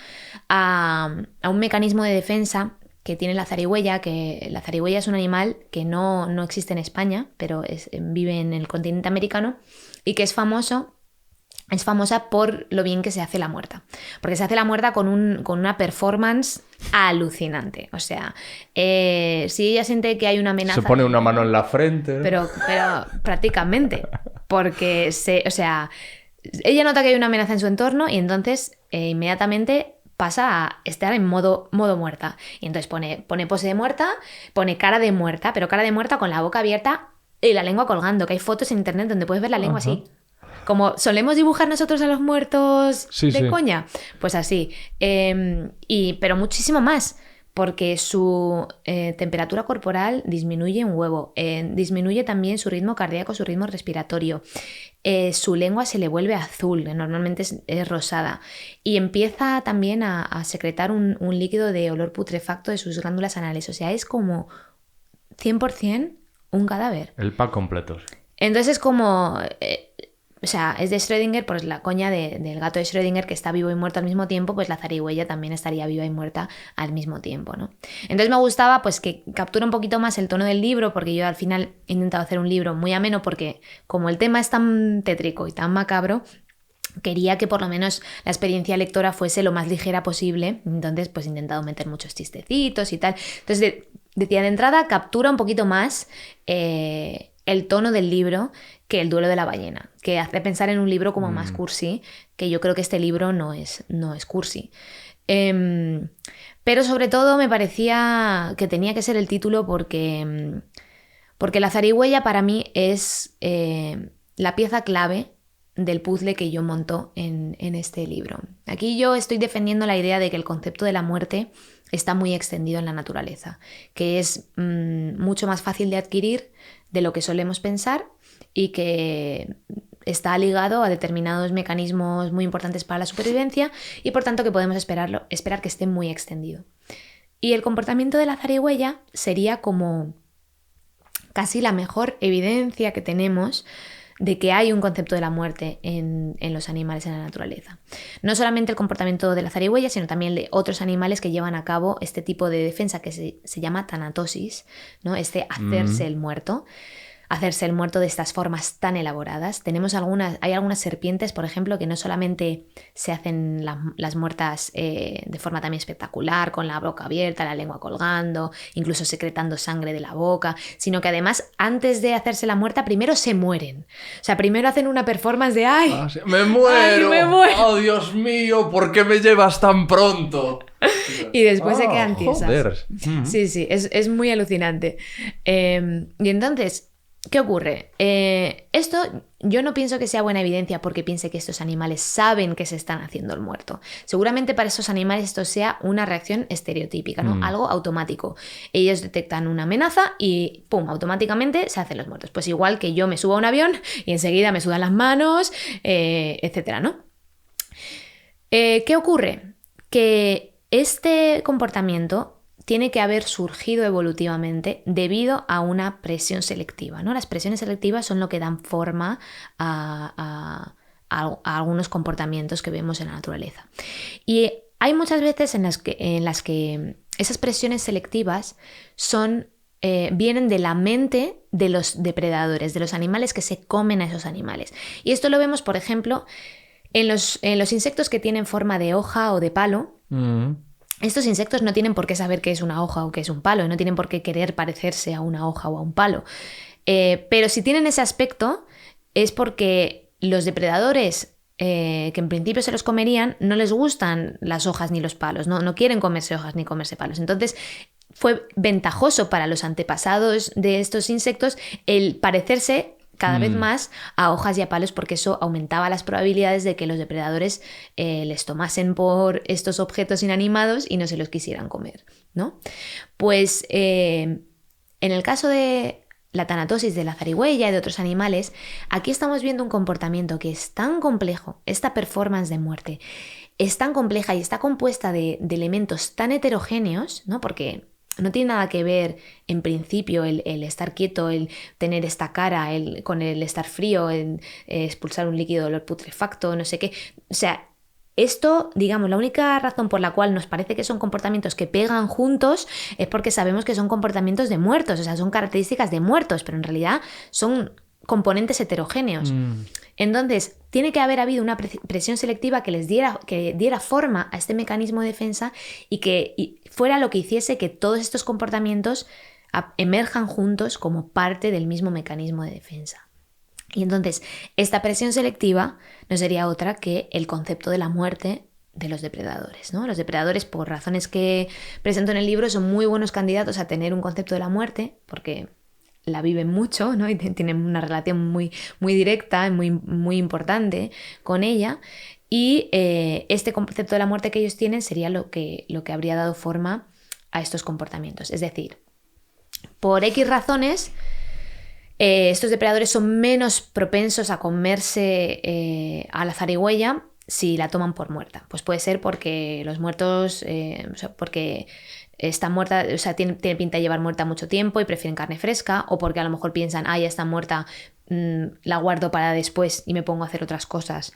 a un mecanismo de defensa que tiene la zarigüeya, que la zarigüeya es un animal que no existe en España, pero vive en el continente americano y que es famosa por lo bien que se hace la muerta. Porque se hace la muerta con una performance alucinante. O sea, si ella siente que hay una amenaza... Se pone una mano en la frente, ¿no? Pero prácticamente. Porque ella nota que hay una amenaza en su entorno y entonces inmediatamente pasa a estar en modo muerta. Y entonces pone pose de muerta, pone cara de muerta, pero cara de muerta con la boca abierta y la lengua colgando, que hay fotos en internet donde puedes ver la lengua así. Como solemos dibujar nosotros a los muertos coña, pues así. Pero muchísimo más, porque su temperatura corporal disminuye un huevo, disminuye también su ritmo cardíaco, su ritmo respiratorio. Su lengua se le vuelve azul, normalmente es rosada, y empieza también a secretar un líquido de olor putrefacto de sus glándulas anales. O sea, es como 100% un cadáver. El pack completo. Entonces es como... es de Schrödinger, pues la coña del gato de Schrödinger que está vivo y muerto al mismo tiempo, pues la zarigüeya también estaría viva y muerta al mismo tiempo, ¿no? Entonces me gustaba pues que captura un poquito más el tono del libro, porque yo al final he intentado hacer un libro muy ameno, porque como el tema es tan tétrico y tan macabro, quería que por lo menos la experiencia lectora fuese lo más ligera posible. Entonces pues he intentado meter muchos chistecitos y tal. Entonces de entrada captura un poquito más el tono del libro que El duelo de la ballena, que hace pensar en un libro como más cursi, que yo creo que este libro no es cursi. Pero sobre todo me parecía que tenía que ser el título porque la zarigüeya para mí es la pieza clave del puzzle que yo monto en este libro. Aquí yo estoy defendiendo la idea de que el concepto de la muerte está muy extendido en la naturaleza, que es mucho más fácil de adquirir de lo que solemos pensar y que está ligado a determinados mecanismos muy importantes para la supervivencia y por tanto que podemos esperar que esté muy extendido. Y el comportamiento de la zarigüeya sería como casi la mejor evidencia que tenemos de que hay un concepto de la muerte en los animales en la naturaleza. No solamente el comportamiento de la zarigüeya, sino también de otros animales que llevan a cabo este tipo de defensa que se llama tanatosis, ¿no? Este hacerse el muerto. Hacerse el muerto de estas formas tan elaboradas. Hay algunas serpientes, por ejemplo, que no solamente se hacen las muertas de forma también espectacular, con la boca abierta, la lengua colgando, incluso secretando sangre de la boca, sino que además, antes de hacerse la muerta, primero se mueren. O sea, primero hacen una performance de ¡ay! Sí. ¡Me muero! ¡Ay, me muero! ¡Oh, Dios mío! ¿Por qué me llevas tan pronto? Y después se quedan tiesas. Joder. Sí, es muy alucinante. Y entonces, ¿qué ocurre? Esto yo no pienso que sea buena evidencia porque piense que estos animales saben que se están haciendo el muerto. Seguramente para estos animales esto sea una reacción estereotípica, ¿no? Algo automático. Ellos detectan una amenaza y ¡pum! Automáticamente se hacen los muertos. Pues igual que yo me subo a un avión y enseguida me sudan las manos, etcétera, ¿no? ¿Qué ocurre? Que este comportamiento tiene que haber surgido evolutivamente debido a una presión selectiva, ¿no? Las presiones selectivas son lo que dan forma a algunos comportamientos que vemos en la naturaleza. Y hay muchas veces en las que esas presiones selectivas vienen de la mente de los depredadores, de los animales que se comen a esos animales. Y esto lo vemos, por ejemplo, en los insectos que tienen forma de hoja o de palo. Estos insectos no tienen por qué saber qué es una hoja o qué es un palo, no tienen por qué querer parecerse a una hoja o a un palo. Pero si tienen ese aspecto es porque los depredadores que en principio se los comerían no les gustan las hojas ni los palos, no quieren comerse hojas ni comerse palos. Entonces fue ventajoso para los antepasados de estos insectos el parecerse cada vez más a hojas y a palos, porque eso aumentaba las probabilidades de que los depredadores les tomasen por estos objetos inanimados y no se los quisieran comer, ¿no? Pues en el caso de la tanatosis de la zarigüeya y de otros animales, aquí estamos viendo un comportamiento que es tan complejo, esta performance de muerte es tan compleja y está compuesta de elementos tan heterogéneos, ¿no? Porque no tiene nada que ver, en principio, el estar quieto, el tener esta cara, con el estar frío, el expulsar un líquido de olor putrefacto, no sé qué. O sea, esto, digamos, la única razón por la cual nos parece que son comportamientos que pegan juntos es porque sabemos que son comportamientos de muertos, o sea, son características de muertos, pero en realidad son componentes heterogéneos. Entonces, tiene que haber habido una presión selectiva que diera forma a este mecanismo de defensa y que fuera lo que hiciese que todos estos comportamientos emerjan juntos como parte del mismo mecanismo de defensa. Y entonces, esta presión selectiva no sería otra que el concepto de la muerte de los depredadores, ¿no? Los depredadores, por razones que presento en el libro, son muy buenos candidatos a tener un concepto de la muerte, porque la viven mucho, ¿no? Y tienen una relación muy, muy directa, muy, muy importante con ella. Y este concepto de la muerte que ellos tienen sería lo que habría dado forma a estos comportamientos. Es decir, por X razones, estos depredadores son menos propensos a comerse a la zarigüeya si la toman por muerta. Pues puede ser porque los muertos, porque está muerta, o sea, tiene pinta de llevar muerta mucho tiempo y prefieren carne fresca, o porque a lo mejor piensan, ya está muerta, la guardo para después y me pongo a hacer otras cosas.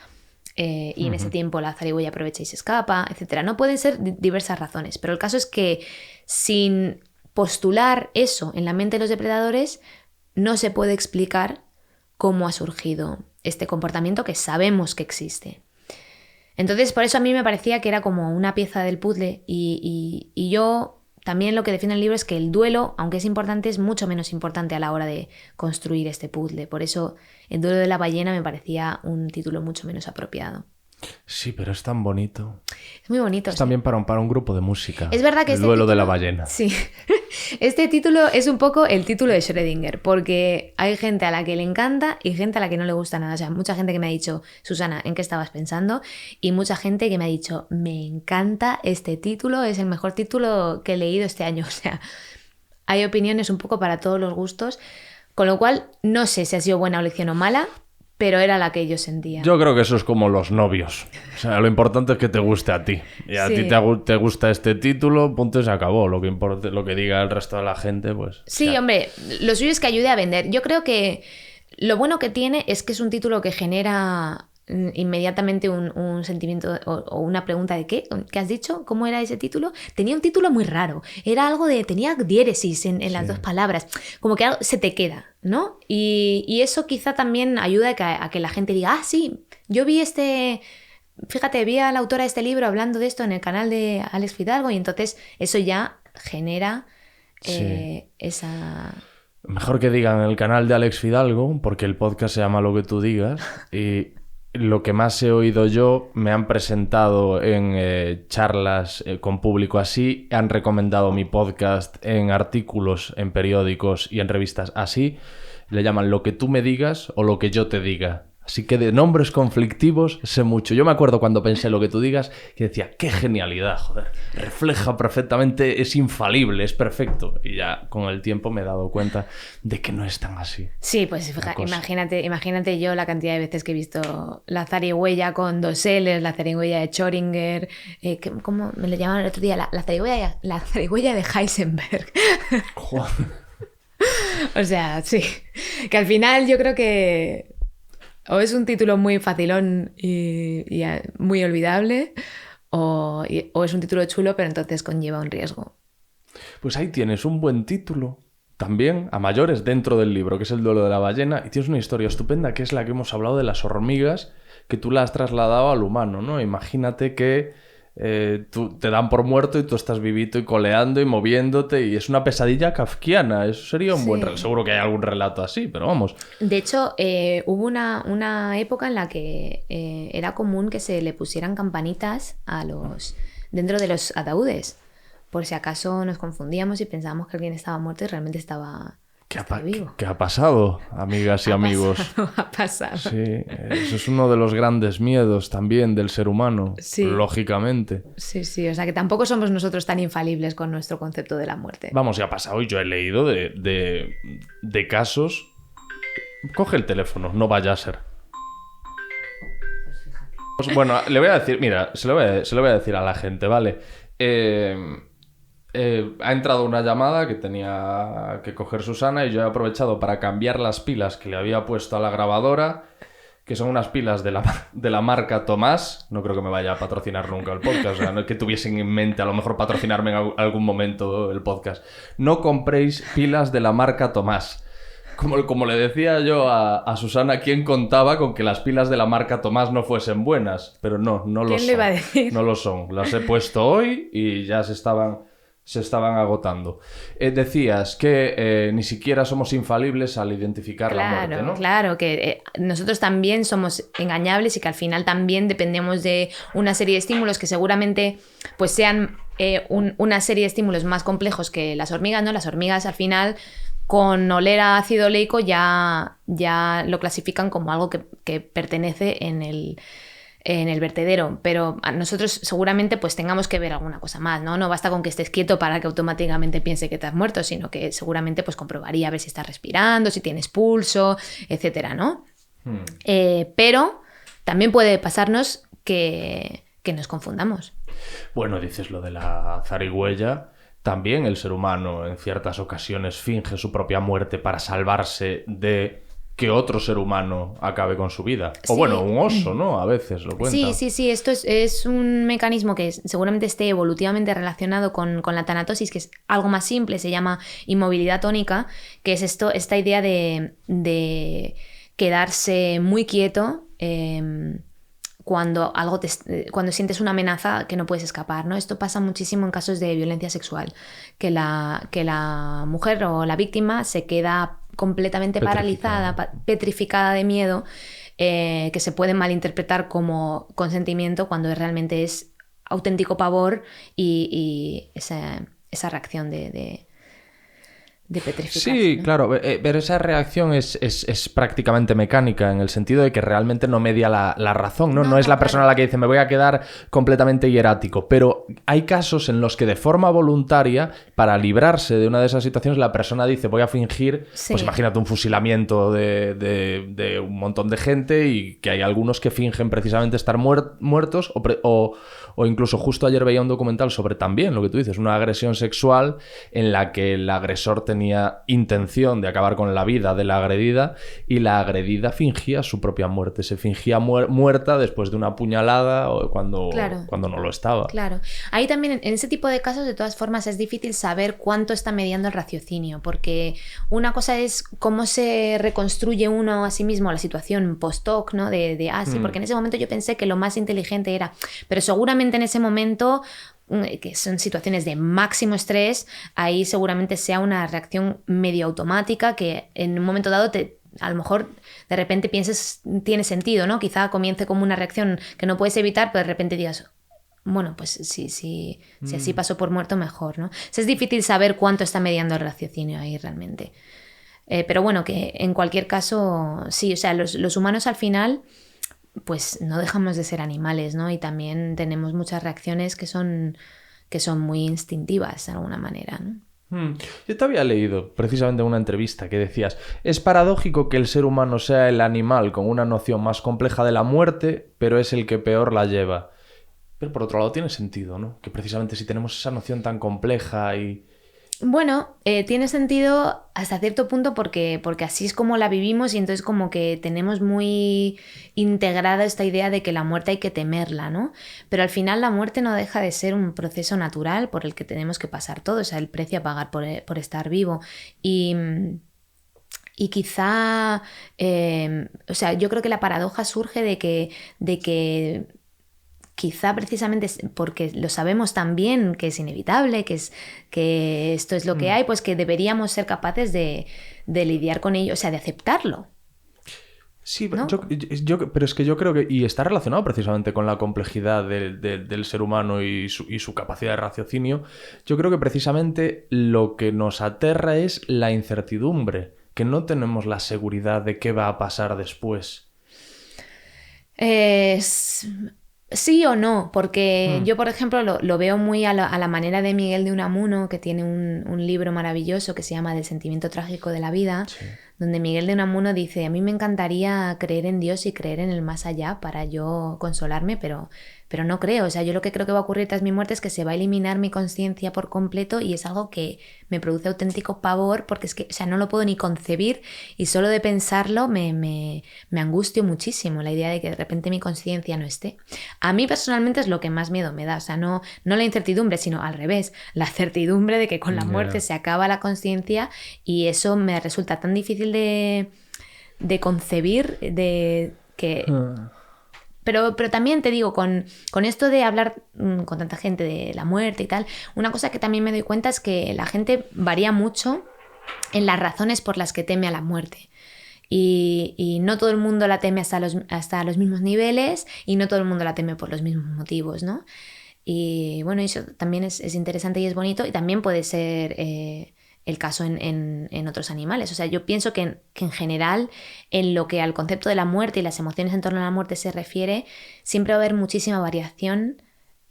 Y en ese tiempo la zarigüeya aprovecha y se escapa, etc. No pueden ser diversas razones, pero el caso es que sin postular eso en la mente de los depredadores, no se puede explicar cómo ha surgido este comportamiento que sabemos que existe. Entonces, por eso a mí me parecía que era como una pieza del puzzle y yo también lo que defiendo en el libro es que el duelo, aunque es importante, es mucho menos importante a la hora de construir este puzzle. Por eso el duelo de la ballena me parecía un título mucho menos apropiado. Sí, pero es tan bonito. Es muy bonito. Es también para un grupo de música. Es verdad que el duelo de la ballena. Sí. Este título es un poco el título de Schrödinger, porque hay gente a la que le encanta y gente a la que no le gusta nada. O sea, mucha gente que me ha dicho, Susana, ¿en qué estabas pensando? Y mucha gente que me ha dicho, me encanta este título, es el mejor título que he leído este año. O sea, hay opiniones un poco para todos los gustos, con lo cual no sé si ha sido buena o lección o mala, pero era la que yo sentía. Yo creo que eso es como los novios. O sea, lo importante es que te guste a ti. Y a ti te gusta este título, punto y se acabó. Lo que importa, lo que diga el resto de la gente, pues... Sí, o sea... hombre, lo suyo es que ayude a vender. Yo creo que lo bueno que tiene es que es un título que genera inmediatamente un sentimiento o una pregunta de ¿qué has dicho? ¿Cómo era ese título? Tenía un título muy raro. Era algo de... Tenía diéresis en las dos palabras. Como que algo se te queda, ¿no? Y eso quizá también ayuda a que la gente diga, ah, sí, yo vi Fíjate, vi a la autora de este libro hablando de esto en el canal de Alex Fidalgo y entonces eso ya genera esa... Mejor que digan el canal de Alex Fidalgo, porque el podcast se llama Lo que tú digas, y lo que más he oído yo, me han presentado en charlas con público así, han recomendado mi podcast en artículos, en periódicos y en revistas así, le llaman Lo que tú me digas o Lo que yo te diga. Así que de nombres conflictivos sé mucho. Yo me acuerdo cuando pensé Lo que tú digas, que decía, qué genialidad, joder. Refleja perfectamente, es infalible, es perfecto. Y ya con el tiempo me he dado cuenta de que no es tan así. Sí, pues imagínate yo la cantidad de veces que he visto la zarigüeya con 2 L's, la zarigüeya de Schrödinger, ¿cómo me lo llamaban el otro día? La zarigüeya de Heisenberg. Joder. O sea, sí. Que al final yo creo que... O es un título muy facilón y muy olvidable, o es un título chulo, pero entonces conlleva un riesgo. Pues ahí tienes un buen título, también a mayores dentro del libro, que es El duelo de la ballena, y tienes una historia estupenda, que es la que hemos hablado de las hormigas, que tú la has trasladado al humano, ¿no? Imagínate que tú te dan por muerto y tú estás vivito y coleando y moviéndote y es una pesadilla kafkiana. Eso sería un buen relato. Seguro que hay algún relato así, pero vamos. De hecho, hubo una época en la que era común que se le pusieran campanitas dentro de los ataúdes, por si acaso nos confundíamos y pensábamos que alguien estaba muerto y realmente estaba... ¿Qué ha pasado, amigas y amigos? Ha pasado. Sí, eso es uno de los grandes miedos también del ser humano, lógicamente. Sí, o sea que tampoco somos nosotros tan infalibles con nuestro concepto de la muerte. Vamos, ya ha pasado y yo he leído de casos... Coge el teléfono, no vaya a ser. Pues bueno, le voy a decir, mira, se lo voy a decir a la gente, ¿vale? Ha entrado una llamada que tenía que coger Susana y yo he aprovechado para cambiar las pilas que le había puesto a la grabadora, que son unas pilas de la marca Tomás. No creo que me vaya a patrocinar nunca el podcast, o sea, no es que tuviesen en mente a lo mejor patrocinarme en algún momento el podcast. No compréis pilas de la marca Tomás. Como le decía yo a Susana, ¿quién contaba con que las pilas de la marca Tomás no fuesen buenas? Pero no lo son. ¿Quién le iba a decir? No lo son. Las he puesto hoy y ya se estaban agotando. Decías que ni siquiera somos infalibles al identificar la muerte, ¿no? Claro, que nosotros también somos engañables y que al final también dependemos de una serie de estímulos que seguramente pues sean una serie de estímulos más complejos que las hormigas, ¿no? Las hormigas al final... Con oler a ácido oleico ya lo clasifican como algo que pertenece en el vertedero, pero a nosotros seguramente pues tengamos que ver alguna cosa más, ¿no? No basta con que estés quieto para que automáticamente piense que te has muerto, sino que seguramente pues comprobaría a ver si estás respirando, si tienes pulso, etcétera, ¿no? Pero también puede pasarnos que nos confundamos. Bueno, dices lo de la zarigüeya. También el ser humano en ciertas ocasiones finge su propia muerte para salvarse de que otro ser humano acabe con su vida. O bueno, un oso, ¿no? A veces lo cuenta. Sí. Esto es un mecanismo que seguramente esté evolutivamente relacionado con la tanatosis, que es algo más simple, se llama inmovilidad tónica, que es esta idea de quedarse muy quieto cuando sientes una amenaza que no puedes escapar, ¿no? Esto pasa muchísimo en casos de violencia sexual, que la mujer o la víctima se queda completamente paralizada, petrificada de miedo, que se puede malinterpretar como consentimiento cuando realmente es auténtico pavor y esa reacción de de petrificarse. Sí, ¿no? claro, pero esa reacción es prácticamente mecánica, en el sentido de que realmente no media la razón, ¿no? No es la persona claro. la que dice me voy a quedar completamente hierático, pero hay casos en los que de forma voluntaria, para librarse de una de esas situaciones, la persona dice voy a fingir, Sí. pues imagínate un fusilamiento de un montón de gente y que hay algunos que fingen precisamente estar muertos o incluso justo ayer veía un documental sobre también lo que tú dices, una agresión sexual en la que el agresor tenía intención de acabar con la vida de la agredida y la agredida fingía su propia muerte, se fingía muerta después de una puñalada o cuando no lo estaba. Claro. Ahí también en ese tipo de casos de todas formas es difícil saber cuánto está mediando el raciocinio, porque una cosa es cómo se reconstruye uno a sí mismo la situación post-hoc, ¿no? Sí, porque en ese momento yo pensé que lo más inteligente era, pero seguramente en ese momento, que son situaciones de máximo estrés, ahí seguramente sea una reacción medio automática que en un momento dado a lo mejor de repente pienses, tiene sentido, ¿no? Quizá comience como una reacción que no puedes evitar, pero de repente digas, bueno, pues si así pasó por muerto, mejor, ¿no? Es difícil saber cuánto está mediando el raciocinio ahí realmente. Pero bueno, que en cualquier caso, sí, o sea, los humanos al final pues no dejamos de ser animales, ¿no? Y también tenemos muchas reacciones que son muy instintivas de alguna manera, ¿no? Yo te había leído precisamente una entrevista que decías, es paradójico que el ser humano sea el animal con una noción más compleja de la muerte, pero es el que peor la lleva. Pero por otro lado tiene sentido, ¿no? Que precisamente si tenemos esa noción tan compleja y... Bueno, tiene sentido hasta cierto punto porque así es como la vivimos y entonces como que tenemos muy integrada esta idea de que la muerte hay que temerla, ¿no? Pero al final la muerte no deja de ser un proceso natural por el que tenemos que pasar todos, o sea, el precio a pagar por estar vivo. Y quizá, o sea, yo creo que la paradoja surge de que quizá precisamente porque lo sabemos tan bien que es inevitable, que esto es lo que hay, pues que deberíamos ser capaces de lidiar con ello, o sea, de aceptarlo. Sí, ¿no? pero es que yo creo que... Y está relacionado precisamente con la complejidad del ser humano y su capacidad de raciocinio. Yo creo que precisamente lo que nos aterra es la incertidumbre, que no tenemos la seguridad de qué va a pasar después. Sí o no, porque yo, por ejemplo, lo veo muy a la manera de Miguel de Unamuno, que tiene un libro maravilloso que se llama Del sentimiento trágico de la vida, sí, donde Miguel de Unamuno dice, a mí me encantaría creer en Dios y creer en el más allá para yo consolarme, pero no creo. O sea, yo lo que creo que va a ocurrir tras mi muerte es que se va a eliminar mi conciencia por completo y es algo que me produce auténtico pavor porque es que, o sea, no lo puedo ni concebir y solo de pensarlo me angustio muchísimo la idea de que de repente mi conciencia no esté. A mí personalmente es lo que más miedo me da, o sea, no la incertidumbre, sino al revés, la certidumbre de que con la muerte se acaba la conciencia y eso me resulta tan difícil de concebir, de que... Pero también te digo, con esto de hablar con tanta gente de la muerte y tal, una cosa que también me doy cuenta es que la gente varía mucho en las razones por las que teme a la muerte. Y no todo el mundo la teme hasta los mismos niveles y no todo el mundo la teme por los mismos motivos, ¿no? Y bueno, eso también es interesante y es bonito y también puede ser... el caso en otros animales. O sea, yo pienso que en general, en lo que al concepto de la muerte y las emociones en torno a la muerte se refiere, siempre va a haber muchísima variación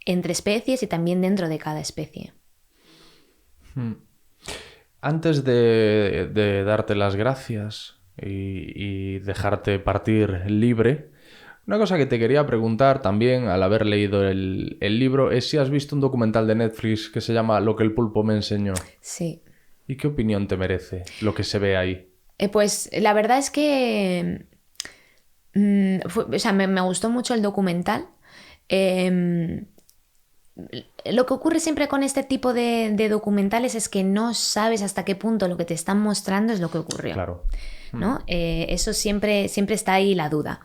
entre especies y también dentro de cada especie. Antes de darte las gracias y dejarte partir libre, una cosa que te quería preguntar también al haber leído el libro es si has visto un documental de Netflix que se llama Lo que el pulpo me enseñó. Sí. ¿Y qué opinión te merece lo que se ve ahí? Pues la verdad es que o sea, me gustó mucho el documental. Lo que ocurre siempre con este tipo de documentales es que no sabes hasta qué punto lo que te están mostrando es lo que ocurrió. Claro. ¿No? Eso siempre está ahí la duda.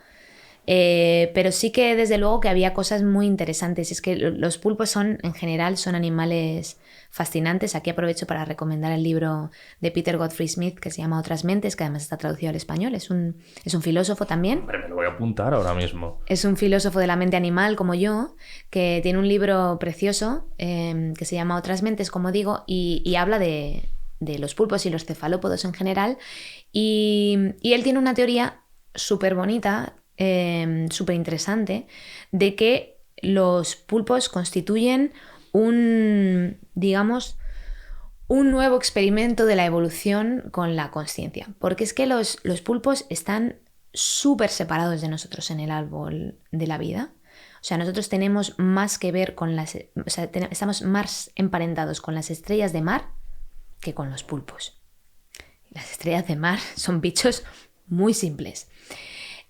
Pero sí que desde luego que había cosas muy interesantes. Es que los pulpos en general son animales fascinantes. Aquí aprovecho para recomendar el libro de Peter Godfrey Smith que se llama Otras mentes, que además está traducido al español. Es un filósofo también. Hombre, me lo voy a apuntar ahora mismo. Es un filósofo de la mente animal como yo, que tiene un libro precioso que se llama Otras mentes, como digo, y habla de de los pulpos y los cefalópodos en general. Y él tiene una teoría súper bonita, súper interesante, de que los pulpos constituyen digamos, un nuevo experimento de la evolución con la consciencia. Porque es que los pulpos están súper separados de nosotros en el árbol de la vida. O sea, nosotros tenemos más que ver con estamos más emparentados con las estrellas de mar que con los pulpos. Las estrellas de mar son bichos muy simples.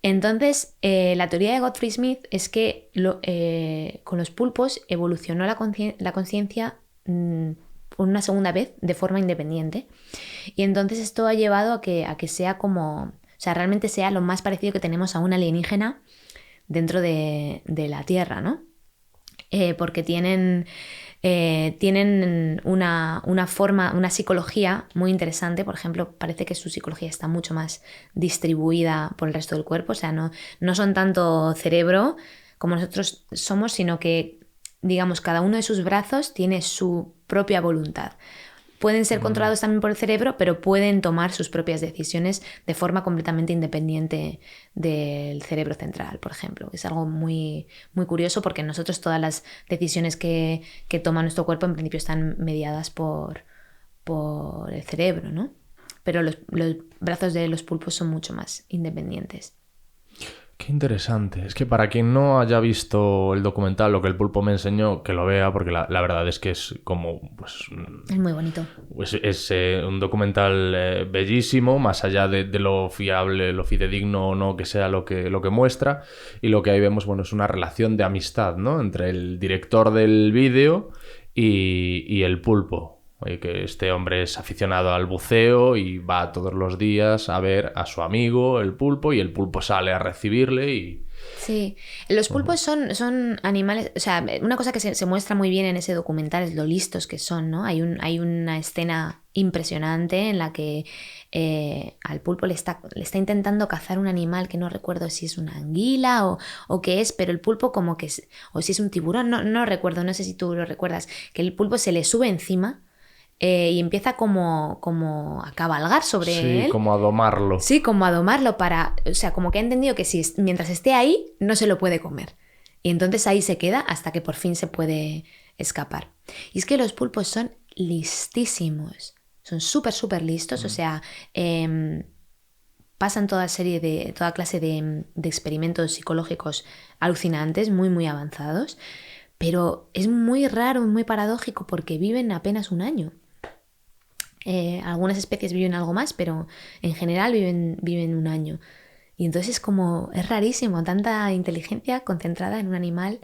Entonces, la teoría de Gottfried Smith es que con los pulpos evolucionó la conciencia por una segunda vez de forma independiente. Y entonces esto ha llevado a que sea como... O sea, realmente sea lo más parecido que tenemos a un alienígena dentro de la Tierra, ¿no? Porque tienen una forma, una psicología muy interesante. Por ejemplo, parece que su psicología está mucho más distribuida por el resto del cuerpo. O sea, no son tanto cerebro como nosotros somos, sino que, digamos, cada uno de sus brazos tiene su propia voluntad. Pueden ser controlados también por el cerebro, pero pueden tomar sus propias decisiones de forma completamente independiente del cerebro central, por ejemplo. Es algo muy, muy curioso porque nosotros todas las decisiones que toma nuestro cuerpo en principio están mediadas por el cerebro, ¿no? Pero los brazos de los pulpos son mucho más independientes. Qué interesante. Es que para quien no haya visto el documental Lo que el pulpo me enseñó, que lo vea, porque la verdad es que es como... Pues, es muy bonito. Pues es un documental bellísimo, más allá de lo fiable, lo fidedigno o no que sea lo que muestra. Y lo que ahí vemos, bueno, es una relación de amistad, ¿no? Entre el director del vídeo y el pulpo. Oye, que este hombre es aficionado al buceo y va todos los días a ver a su amigo, el pulpo, y el pulpo sale a recibirle y... Sí, los pulpos son animales, o sea, una cosa que se muestra muy bien en ese documental es lo listos que son, ¿no? Hay una escena impresionante en la que al pulpo le está intentando cazar un animal que no recuerdo si es una anguila o qué es, pero el pulpo como que o si es un tiburón, no recuerdo, no sé si tú lo recuerdas, que el pulpo se le sube encima. Y empieza como a cabalgar sobre él. Sí, como a domarlo. Sí, como a domarlo o sea, como que ha entendido que mientras esté ahí no se lo puede comer. Y entonces ahí se queda hasta que por fin se puede escapar. Y es que los pulpos son listísimos. Son súper, súper listos. O sea, pasan toda clase de experimentos psicológicos alucinantes, muy, muy avanzados. Pero es muy raro, muy paradójico porque viven apenas un año. Algunas especies viven algo más, pero en general viven un año. Y entonces es rarísimo, tanta inteligencia concentrada en un animal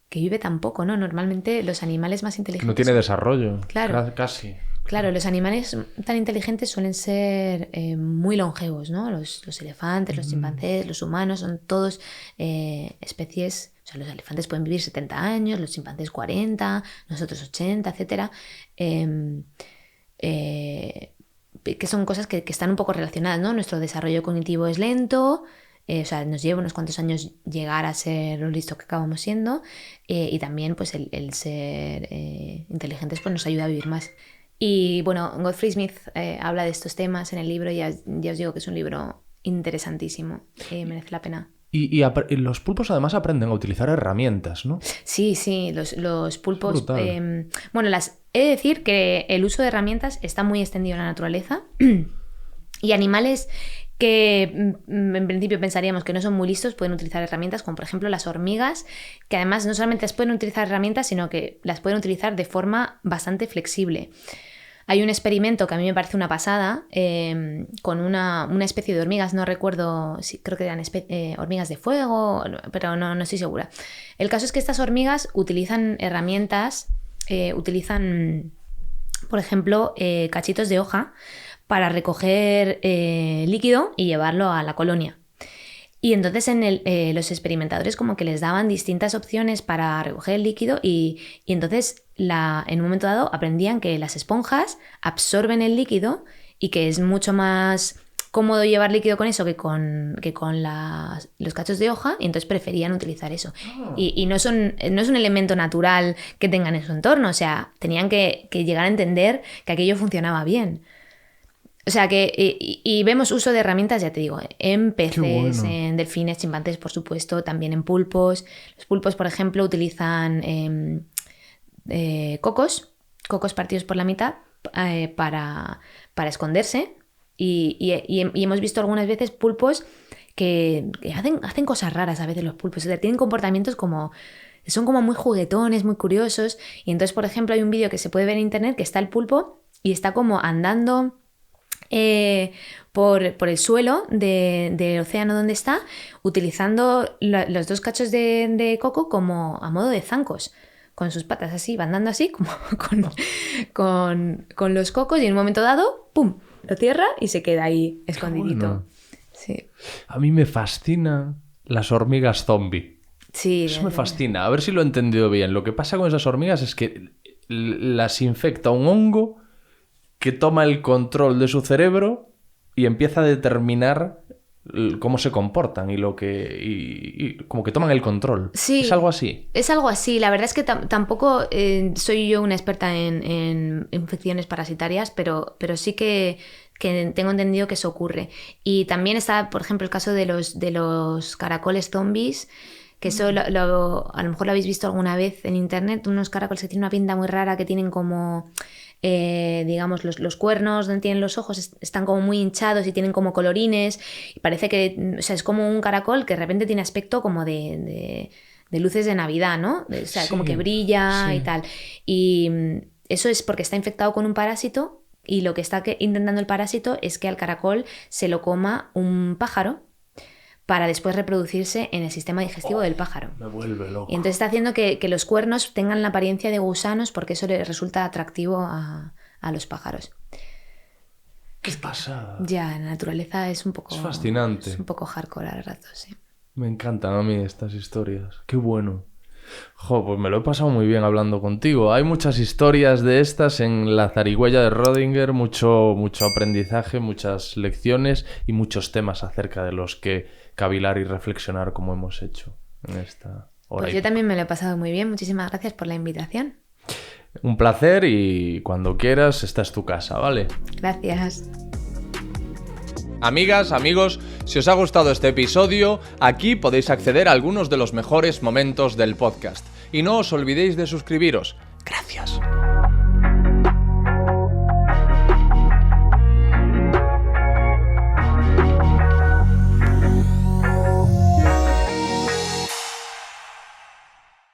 que vive tan poco, ¿no? Normalmente los animales más inteligentes... No tiene desarrollo, claro, casi. Claro, los animales tan inteligentes suelen ser muy longevos, ¿no? Los elefantes, los chimpancés, los humanos, son todos especies... O sea, los elefantes pueden vivir 70 años, los chimpancés 40, nosotros 80, etc. Que son cosas que están un poco relacionadas, ¿no? Nuestro desarrollo cognitivo es lento, o sea, nos lleva unos cuantos años llegar a ser lo listos que acabamos siendo, y también pues el ser inteligentes pues nos ayuda a vivir más. Y bueno, Gottfried Smith habla de estos temas en el libro y ya os digo que es un libro interesantísimo, merece la pena. Y los pulpos además aprenden a utilizar herramientas, ¿no? Sí, los pulpos... bueno, he de decir que el uso de herramientas está muy extendido en la naturaleza y animales que en principio pensaríamos que no son muy listos pueden utilizar herramientas, como por ejemplo las hormigas, que además no solamente las pueden utilizar herramientas, sino que las pueden utilizar de forma bastante flexible. Hay un experimento que a mí me parece una pasada con una especie de hormigas, no recuerdo, creo que eran hormigas de fuego, pero no estoy segura. El caso es que estas hormigas utilizan herramientas, por ejemplo, cachitos de hoja para recoger líquido y llevarlo a la colonia. Y entonces los experimentadores como que les daban distintas opciones para recoger el líquido y entonces en un momento dado aprendían que las esponjas absorben el líquido y que es mucho más cómodo llevar líquido con eso que con los cachos de hoja, y entonces preferían utilizar eso. Y no es un elemento natural que tengan en su entorno, o sea, tenían que llegar a entender que aquello funcionaba bien. O sea que, y vemos uso de herramientas, ya te digo, en peces, en delfines, chimpancés, por supuesto, también en pulpos. Los pulpos, por ejemplo, utilizan cocos partidos por la mitad para esconderse. Y hemos visto algunas veces pulpos que hacen cosas raras a veces los pulpos. O sea, tienen comportamientos son como muy juguetones, muy curiosos. Y entonces, por ejemplo, hay un vídeo que se puede ver en internet que está el pulpo y está como andando por el suelo del océano donde está, utilizando los 2 cachos de coco como a modo de zancos, con sus patas así, va andando así, como con los cocos, y en un momento dado, ¡pum!, lo cierra y se queda ahí escondidito. Bueno. Sí. A mí me fascinan las hormigas zombie. Sí. Eso me fascina. A ver si lo he entendido bien. Lo que pasa con esas hormigas es que las infecta un hongo que toma el control de su cerebro y empieza a determinar cómo se comportan y como que toman el control. Sí, ¿Es algo así? Es algo así. La verdad es que tampoco soy yo una experta en infecciones parasitarias, pero sí que tengo entendido que eso ocurre. Y también está, por ejemplo, el caso de los caracoles zombies, que eso a lo mejor lo habéis visto alguna vez en internet, unos caracoles que tienen una pinta muy rara, que tienen como... digamos, los cuernos donde tienen los ojos están como muy hinchados y tienen como colorines, y parece que, o sea, es como un caracol que de repente tiene aspecto como de luces de Navidad, ¿no? O sea, sí, como que brilla, sí, y tal. Y eso es porque está infectado con un parásito, y lo que está intentando el parásito es que al caracol se lo coma un pájaro para después reproducirse en el sistema digestivo del pájaro. Me vuelve loco. Y entonces está haciendo que los cuernos tengan la apariencia de gusanos, porque eso le resulta atractivo a los pájaros. ¡Qué pasada! Ya, la naturaleza es un poco... Es fascinante. Es un poco hardcore al rato, sí. Me encantan a mí estas historias. ¡Qué bueno! Pues me lo he pasado muy bien hablando contigo. Hay muchas historias de estas en La zarigüeya de Rödinger, mucho aprendizaje, muchas lecciones y muchos temas acerca de los que cavilar y reflexionar, como hemos hecho en esta hora. Pues yo también me lo he pasado muy bien. Muchísimas gracias por la invitación. Un placer, y cuando quieras, esta es tu casa, ¿vale? Gracias. Amigas, amigos, si os ha gustado este episodio, aquí podéis acceder a algunos de los mejores momentos del podcast. Y no os olvidéis de suscribiros. Gracias.